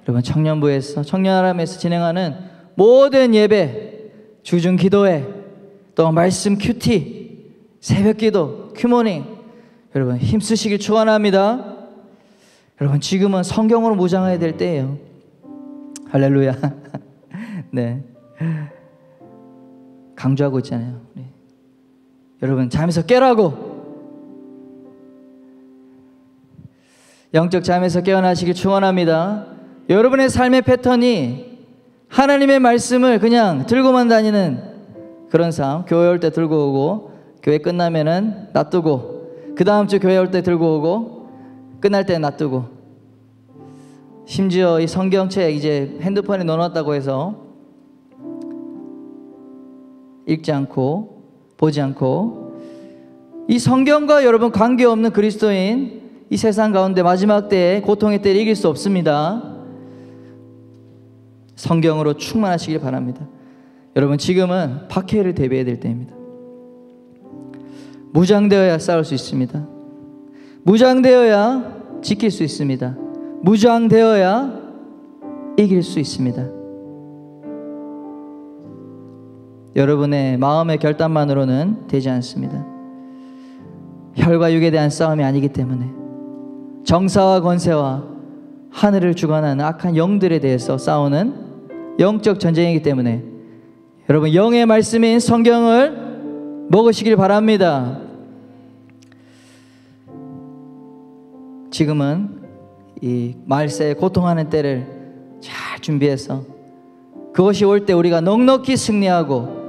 A: 여러분, 청년부에서 청년아람에서 진행하는 모든 예배, 주중 기도회, 또 말씀 큐티, 새벽 기도, 큐모닝, 여러분 힘쓰시길 축원합니다. 여러분, 지금은 성경으로 무장해야 될 때예요. 할렐루야. 네, 강조하고 있잖아요. 네. 여러분, 잠에서 깨라고. 영적 잠에서 깨어나시길 축원합니다. 여러분의 삶의 패턴이 하나님의 말씀을 그냥 들고만 다니는 그런 삶, 교회 올 때 들고 오고 교회 끝나면은 놔두고 그 다음 주 교회 올 때 들고 오고 끝날 때 놔두고, 심지어 이 성경책 이제 핸드폰에 넣어놨다고 해서 읽지 않고 보지 않고, 이 성경과 여러분 관계없는 그리스도인 이 세상 가운데 마지막 때에 고통의 때를 이길 수 없습니다. 성경으로 충만하시길 바랍니다. 여러분, 지금은 박해를 대비해야 될 때입니다. 무장되어야 싸울 수 있습니다. 무장되어야 지킬 수 있습니다. 무장되어야 이길 수 있습니다. 여러분의 마음의 결단만으로는 되지 않습니다. 혈과 육에 대한 싸움이 아니기 때문에, 정사와 권세와 하늘을 주관하는 악한 영들에 대해서 싸우는 영적 전쟁이기 때문에 여러분, 영의 말씀인 성경을 먹으시길 바랍니다. 지금은 이 말세에 고통하는 때를 잘 준비해서 그것이 올 때 우리가 넉넉히 승리하고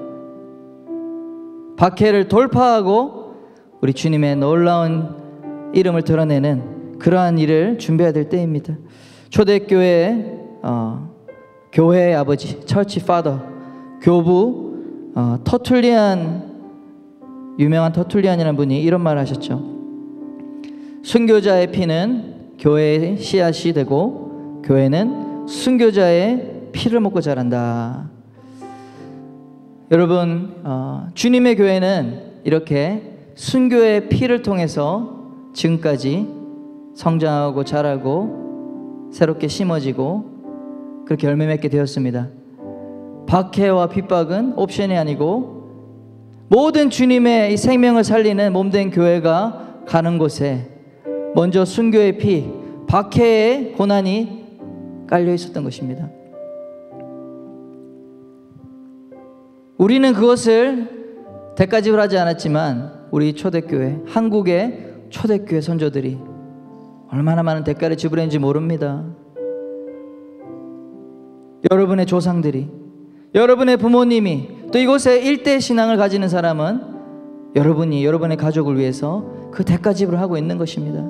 A: 박해를 돌파하고 우리 주님의 놀라운 이름을 드러내는 그러한 일을 준비해야 될 때입니다. 초대교회의 교회의 아버지, 처치 파더, 교부 터툴리안, 유명한 터툴리안이라는 분이 이런 말을 하셨죠. 순교자의 피는 교회의 씨앗이 되고 교회는 순교자의 피를 먹고 자란다. 여러분, 주님의 교회는 이렇게 순교의 피를 통해서 지금까지 성장하고 자라고 새롭게 심어지고 그렇게 열매 맺게 되었습니다. 박해와 핍박은 옵션이 아니고 모든 주님의 이 생명을 살리는 몸된 교회가 가는 곳에 먼저 순교의 피, 박해의 고난이 깔려 있었던 것입니다. 우리는 그것을 대가지불하지 않았지만 우리 초대교회, 한국의 초대교회 선조들이 얼마나 많은 대가를 지불했는지 모릅니다. 여러분의 조상들이, 여러분의 부모님이, 또 이곳에 일대 신앙을 가지는 사람은 여러분이 여러분의 가족을 위해서 그 대가 지불을 하고 있는 것입니다.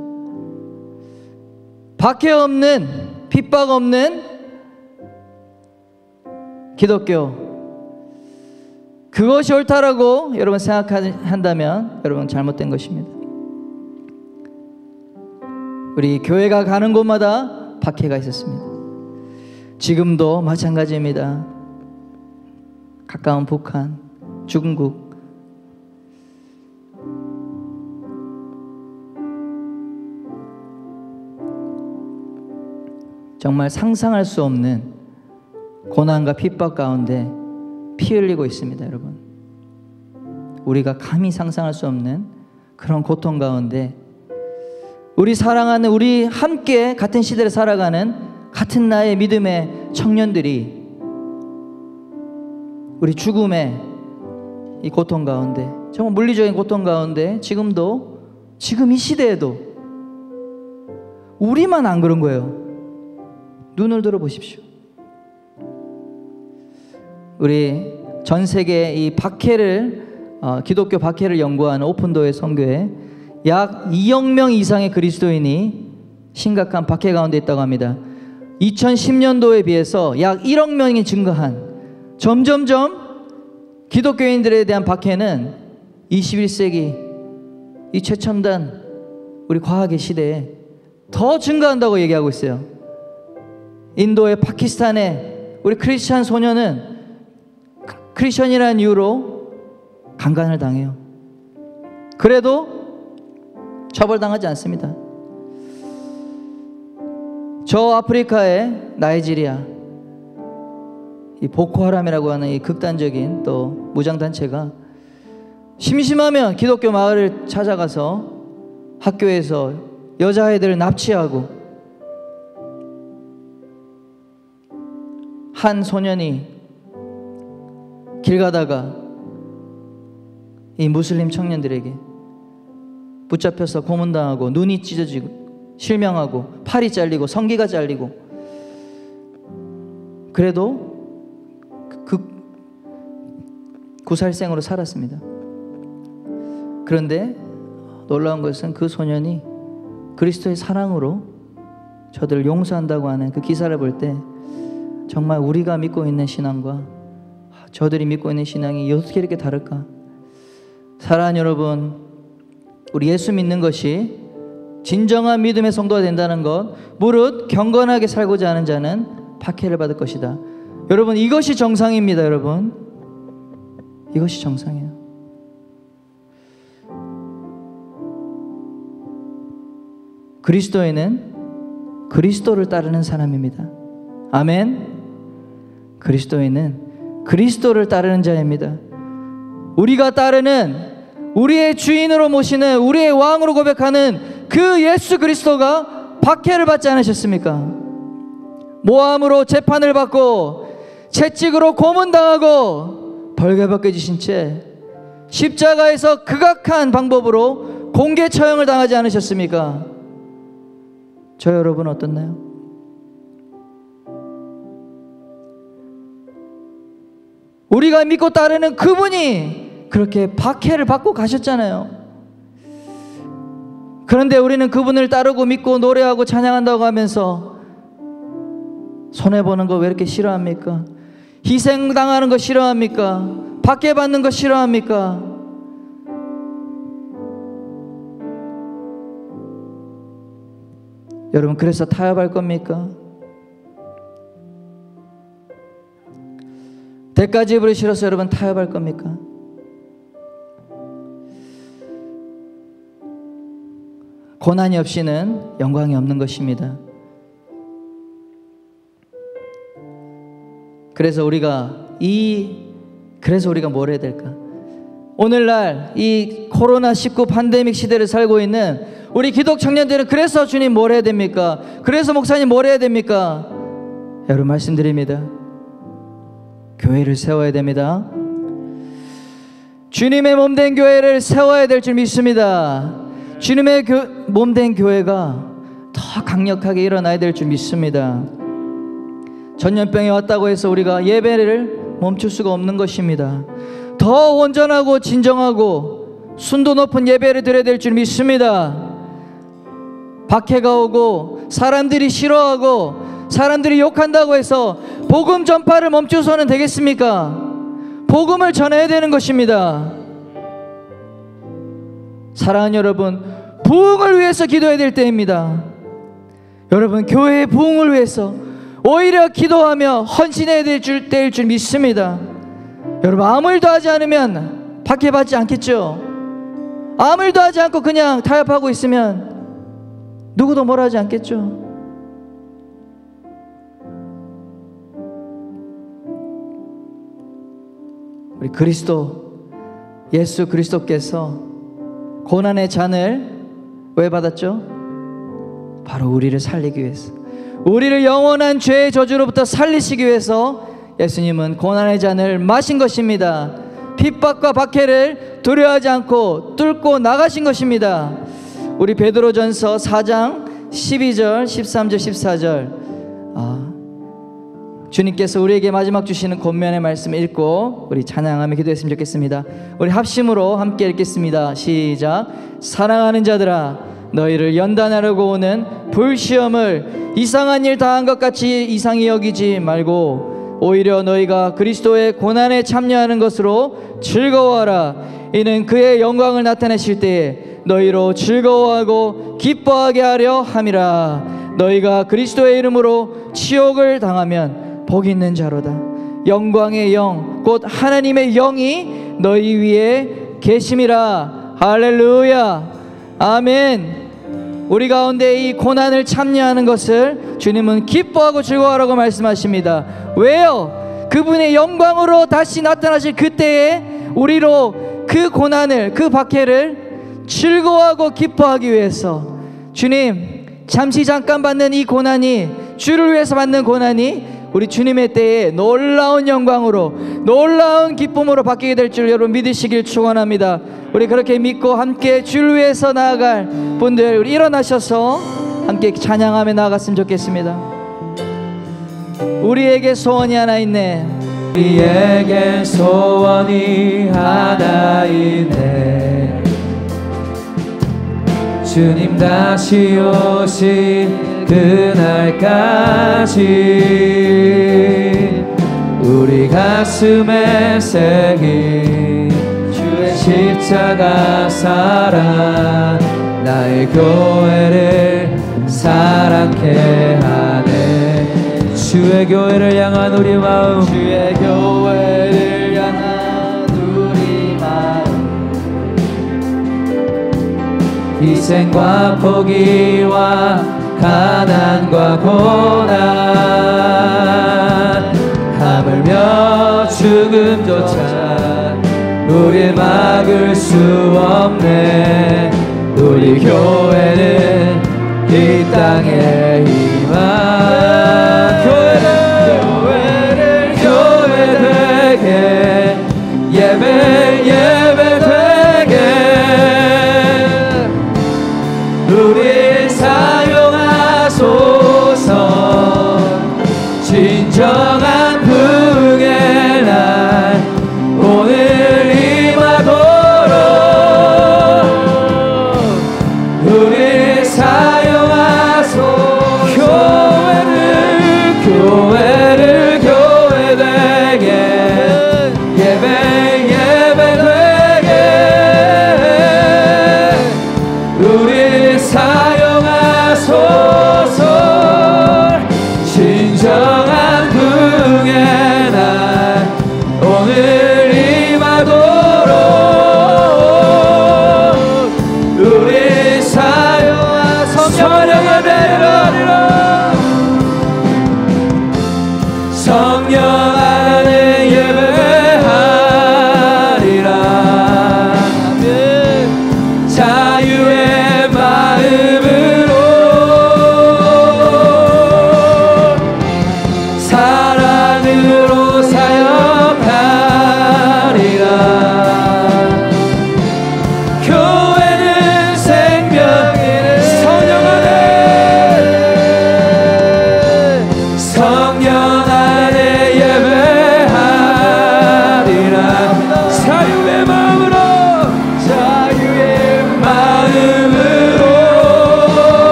A: 박해 없는, 핍박 없는 기독교, 그것이 옳다라고 여러분 생각한다면 여러분 잘못된 것입니다. 우리 교회가 가는 곳마다 박해가 있었습니다. 지금도 마찬가지입니다. 가까운 북한, 중국, 정말 상상할 수 없는 고난과 핍박 가운데 피 흘리고 있습니다, 여러분. 우리가 감히 상상할 수 없는 그런 고통 가운데 우리 사랑하는, 우리 함께 같은 시대를 살아가는 같은 나이의 믿음의 청년들이 우리 죽음의 이 고통 가운데, 정말 물리적인 고통 가운데 지금 이 시대에도 우리만 안 그런 거예요. 눈을 들어 보십시오. 우리 전 세계 이 기독교 박해를 연구하는 오픈도어 선교회 약 2억 명 이상의 그리스도인이 심각한 박해 가운데 있다고 합니다. 2010년도에 비해서 약 1억 명이 증가한, 점점점 기독교인들에 대한 박해는 21세기 이 최첨단 우리 과학의 시대에 더 증가한다고 얘기하고 있어요. 인도의 파키스탄의 우리 크리스찬 소녀는 크리스천이라는 이유로 강간을 당해요. 그래도 처벌당하지 않습니다. 저 아프리카의 나이지리아, 이 보코하람이라고 하는 이 극단적인 또 무장단체가 심심하면 기독교 마을을 찾아가서 학교에서 여자아이들을 납치하고, 한 소년이 길 가다가 이 무슬림 청년들에게 붙잡혀서 고문당하고 눈이 찢어지고 실명하고 팔이 잘리고 성기가 잘리고, 그래도 구살생으로 살았습니다. 그런데 놀라운 것은 그 소년이 그리스도의 사랑으로 저들을 용서한다고 하는 그 기사를 볼 때 정말 우리가 믿고 있는 신앙과 저들이 믿고 있는 신앙이 어떻게 이렇게 다를까? 사랑하는 여러분, 우리 예수 믿는 것이 진정한 믿음의 성도가 된다는 것, 무릇 경건하게 살고자 하는 자는 박해를 받을 것이다. 여러분, 이것이 정상입니다. 여러분, 이것이 정상이에요. 그리스도인은 그리스도를 따르는 사람입니다. 아멘. 그리스도인은 그리스도를 따르는 자입니다. 우리가 따르는, 우리의 주인으로 모시는, 우리의 왕으로 고백하는 그 예수 그리스도가 박해를 받지 않으셨습니까? 모함으로 재판을 받고 채찍으로 고문당하고 벌게벗겨지신 채 십자가에서 극악한 방법으로 공개 처형을 당하지 않으셨습니까? 저 여러분 어떻나요? 우리가 믿고 따르는 그분이 그렇게 박해를 받고 가셨잖아요. 그런데 우리는 그분을 따르고 믿고 노래하고 찬양한다고 하면서 손해보는 거 왜 이렇게 싫어합니까? 희생당하는 거 싫어합니까? 박해받는 거 싫어합니까? 여러분, 그래서 타협할 겁니까? 대가 지불이 싫어서 여러분 타협할 겁니까? 고난이 없이는 영광이 없는 것입니다. 그래서 우리가 뭘 해야 될까? 오늘날 이 코로나19 팬데믹 시대를 살고 있는 우리 기독 청년들은 그래서 주님 뭘 해야 됩니까? 그래서 목사님 뭘 해야 됩니까? 여러분 말씀드립니다. 교회를 세워야 됩니다. 주님의 몸된 교회를 세워야 될 줄 믿습니다. 주님의 몸된 교회가 더 강력하게 일어나야 될 줄 믿습니다. 전염병이 왔다고 해서 우리가 예배를 멈출 수가 없는 것입니다. 더 온전하고 진정하고 순도 높은 예배를 드려야 될 줄 믿습니다. 박해가 오고 사람들이 싫어하고 사람들이 욕한다고 해서 복음 전파를 멈춰서는 되겠습니까? 복음을 전해야 되는 것입니다. 사랑하는 여러분, 부흥을 위해서 기도해야 될 때입니다. 여러분, 교회의 부흥을 위해서 오히려 기도하며 헌신해야 될 때일 줄 믿습니다. 여러분, 아무 일도 하지 않으면 박해받지 않겠죠? 아무 일도 하지 않고 그냥 타협하고 있으면 누구도 뭐라 하지 않겠죠? 우리 예수 그리스도께서 고난의 잔을 왜 받았죠? 바로 우리를 살리기 위해서, 우리를 영원한 죄의 저주로부터 살리시기 위해서 예수님은 고난의 잔을 마신 것입니다. 핍박과 박해를 두려워하지 않고 뚫고 나가신 것입니다. 우리 베드로전서 4장 12절, 13절, 14절 주님께서 우리에게 마지막 주시는 권면의 말씀 읽고 우리 찬양하며 기도했으면 좋겠습니다. 우리 합심으로 함께 읽겠습니다. 시작. 사랑하는 자들아, 너희를 연단하려고 오는 불시험을 이상한 일 당한 것 같이 이상히 여기지 말고 오히려 너희가 그리스도의 고난에 참여하는 것으로 즐거워하라. 이는 그의 영광을 나타내실 때에 너희로 즐거워하고 기뻐하게 하려 함이라. 너희가 그리스도의 이름으로 치욕을 당하면 복 있는 자로다. 영광의 영 곧 하나님의 영이 너희 위에 계심이라. 할렐루야. 아멘. 우리 가운데 이 고난을 참여하는 것을 주님은 기뻐하고 즐거워하라고 말씀하십니다. 왜요? 그분의 영광으로 다시 나타나실 그때에 우리로 그 고난을, 그 박해를 즐거워하고 기뻐하기 위해서, 주님 잠시 잠깐 받는 이 고난이, 주를 위해서 받는 고난이 우리 주님의 때에 놀라운 영광으로, 놀라운 기쁨으로 바뀌게 될 줄 여러분 믿으시길 축원합니다. 우리 그렇게 믿고 함께 주를 위해서 나아갈 분들, 우리 일어나셔서 함께 찬양하며 나아갔으면 좋겠습니다. 우리에게 소원이 하나 있네.
B: 우리에게 소원이 하나 있네. 주님 다시 오신 그날까지 우리 가슴에 새긴 주의 십자가 사랑, 나의 교회를 사랑케 하네. 주의 교회를 향한 우리 마음,
A: 주의 교회를 향한 우리 마음,
B: 희생과 포기와 가난과 고난, 하물며 죽음조차 우릴 막을 수 없네. 우리 교회는 이 땅의 희망, 교회 되게, 예배 되게 우리 사용하소서. 진정한 부흥의 날 오늘 임하도록 우리 사용하소서. 교회를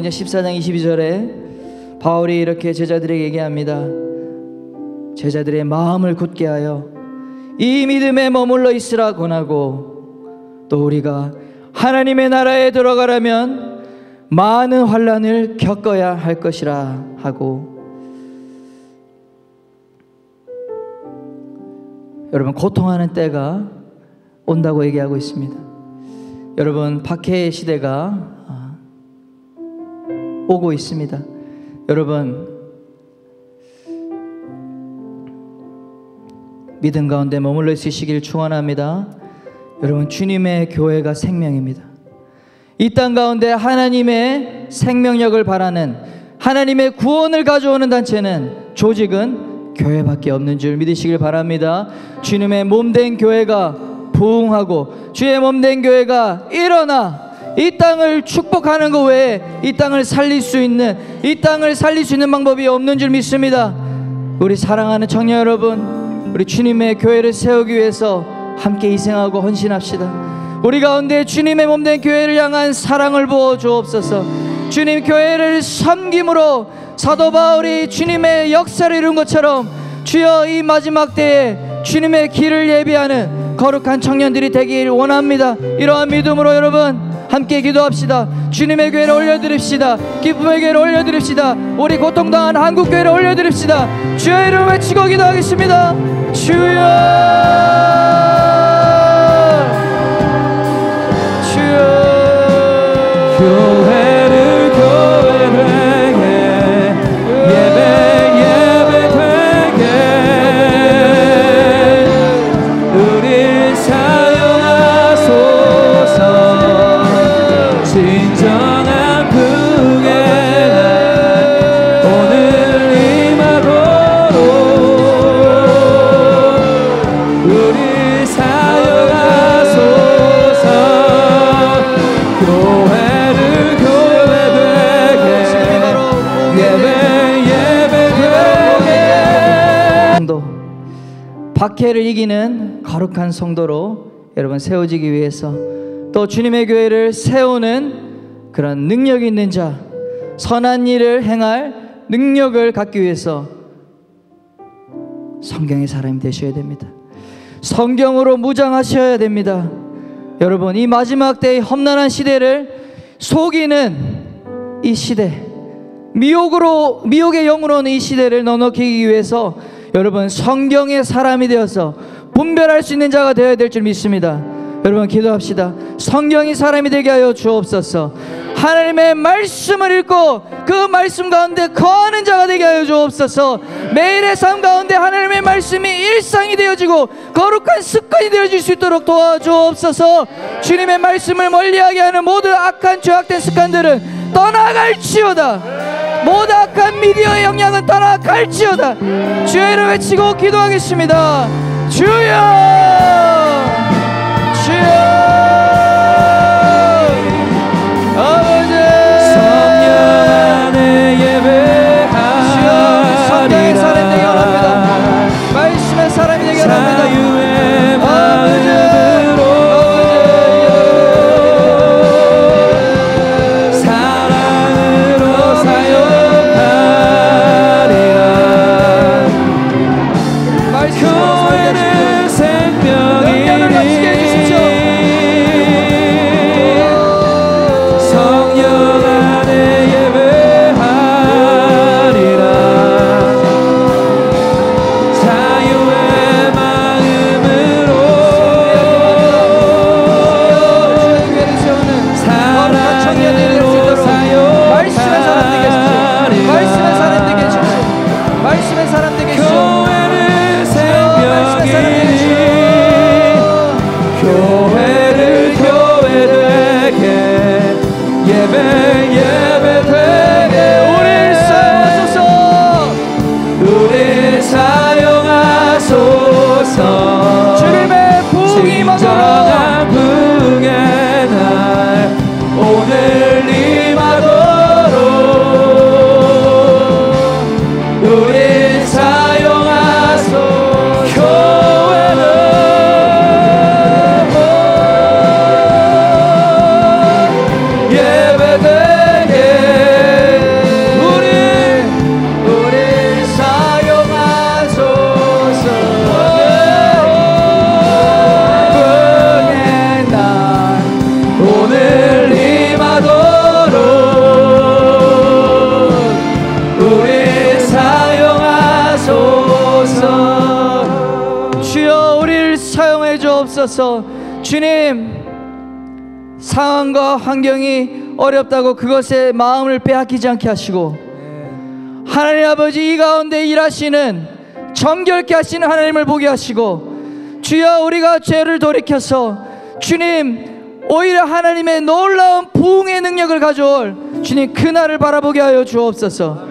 A: 사도행전 14장 22절에 바울이 이렇게 제자들에게 얘기합니다. 제자들의 마음을 굳게 하여 이 믿음에 머물러 있으라 권하고, 또 우리가 하나님의 나라에 들어가려면 많은 환난을 겪어야 할 것이라 하고, 여러분, 고통하는 때가 온다고 얘기하고 있습니다. 여러분, 박해의 시대가 오고 있습니다. 여러분, 믿음 가운데 머물러 있으시길 축원합니다. 여러분, 주님의 교회가 생명입니다. 이 땅 가운데 하나님의 생명력을 바라는, 하나님의 구원을 가져오는 단체는, 조직은 교회밖에 없는 줄 믿으시길 바랍니다. 주님의 몸된 교회가 부흥하고 주의 몸된 교회가 일어나 이 땅을 축복하는 것 외에 이 땅을 살릴 수 있는 방법이 없는 줄 믿습니다. 우리 사랑하는 청년 여러분, 우리 주님의 교회를 세우기 위해서 함께 희생하고 헌신합시다. 우리 가운데 주님의 몸된 교회를 향한 사랑을 부어 주옵소서. 주님 교회를 섬김으로 사도 바울이 주님의 역사를 이룬 것처럼 주여 이 마지막 때에 주님의 길을 예비하는 거룩한 청년들이 되길 원합니다. 이러한 믿음으로 여러분 함께 기도합시다. 주님의 교회를 올려드립시다. 기쁨의 교회를 올려드립시다. 우리 고통당한 한국교회를 올려드립시다. 주의 이름을 외치고 기도하겠습니다. 주여, 주여.
B: 교회를 교회되게 예배 되게 우리 사용하소서. 진정한 부흥의 날 오늘 임하도록 우리 사용하소서. 교회를 교회되게 예배되게
A: 성도, 박해를 이기는 거룩한 성도로 여러분 세워지기 위해서, 또 주님의 교회를 세우는 그런 능력 있는 자, 선한 일을 행할 능력을 갖기 위해서 성경의 사람이 되셔야 됩니다. 성경으로 무장하셔야 됩니다. 여러분, 이 마지막 때의 험난한 시대를 속이는 이 시대, 미혹의 영으로 오는 이 시대를 넉넉히기 위해서 여러분 성경의 사람이 되어서 분별할 수 있는 자가 되어야 될 줄 믿습니다. 여러분 기도합시다. 성경이 사람이 되게 하여 주옵소서. 하나님의 말씀을 읽고 그 말씀 가운데 거하는 자가 되게 하여 주옵소서. 매일의 삶 가운데 하나님의 말씀이 일상이 되어지고 거룩한 습관이 되어질 수 있도록 도와주옵소서. 주님의 말씀을 멀리하게 하는 모든 악한 죄악된 습관들은 떠나갈지어다. 모든 악한 미디어의 영향은 떠나갈지어다. 주의 이름 외치고 기도하겠습니다. 주여, 주여. 아버지,
B: 성령 안에 예배하리라.
A: 성령의 사람이 되게 원합니다. 말씀의 사람이 되게 원합니다.
B: 자유의
A: 아버지,
B: 사랑으로 사용하리라. 교회는 생명이
A: 주옵소서. 주님, 상황과 환경이 어렵다고 그것에 마음을 빼앗기지 않게 하시고, 하나님 아버지, 이 가운데 일하시는 정결케 하시는 하나님을 보게 하시고, 주여, 우리가 죄를 돌이켜서 주님, 오히려 하나님의 놀라운 부흥의 능력을 가져올 주님 그날을 바라보게 하여 주옵소서.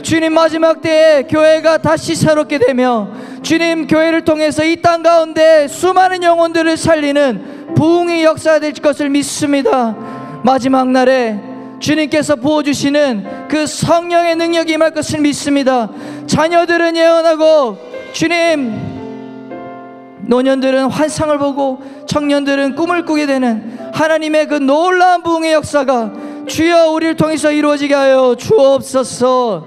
A: 주님, 마지막 때에 교회가 다시 새롭게 되며 주님, 교회를 통해서 이 땅 가운데 수많은 영혼들을 살리는 부흥의 역사가 될 것을 믿습니다. 마지막 날에 주님께서 부어주시는 그 성령의 능력이 임할 것을 믿습니다. 자녀들은 예언하고 주님, 노년들은 환상을 보고 청년들은 꿈을 꾸게 되는 하나님의 그 놀라운 부흥의 역사가 주여 우리를 통해서 이루어지게 하여 주옵소서.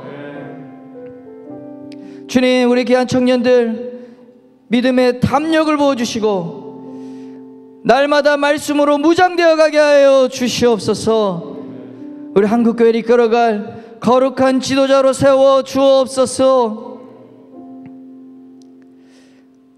A: 주님, 우리 귀한 청년들 믿음의 담력을 부어주시고 날마다 말씀으로 무장되어 가게 하여 주시옵소서. 우리 한국교회를 이끌어갈 거룩한 지도자로 세워 주옵소서.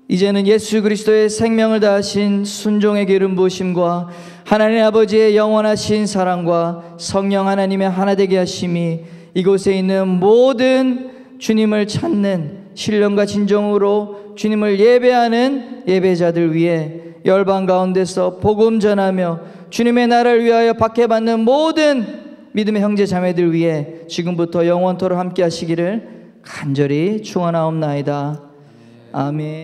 A: 이제는 예수 그리스도의 생명을 다하신 순종의 기름 부으심과 하나님 아버지의 영원하신 사랑과 성령 하나님의 하나 되게 하심이 이곳에 있는 모든 주님을 찾는 신령과 진정으로 주님을 예배하는 예배자들 위해 열방 가운데서 복음 전하며 주님의 나라를 위하여 박해받는 모든 믿음의 형제 자매들 위해 지금부터 영원토록 함께 하시기를 간절히 축원하옵나이다. 아멘.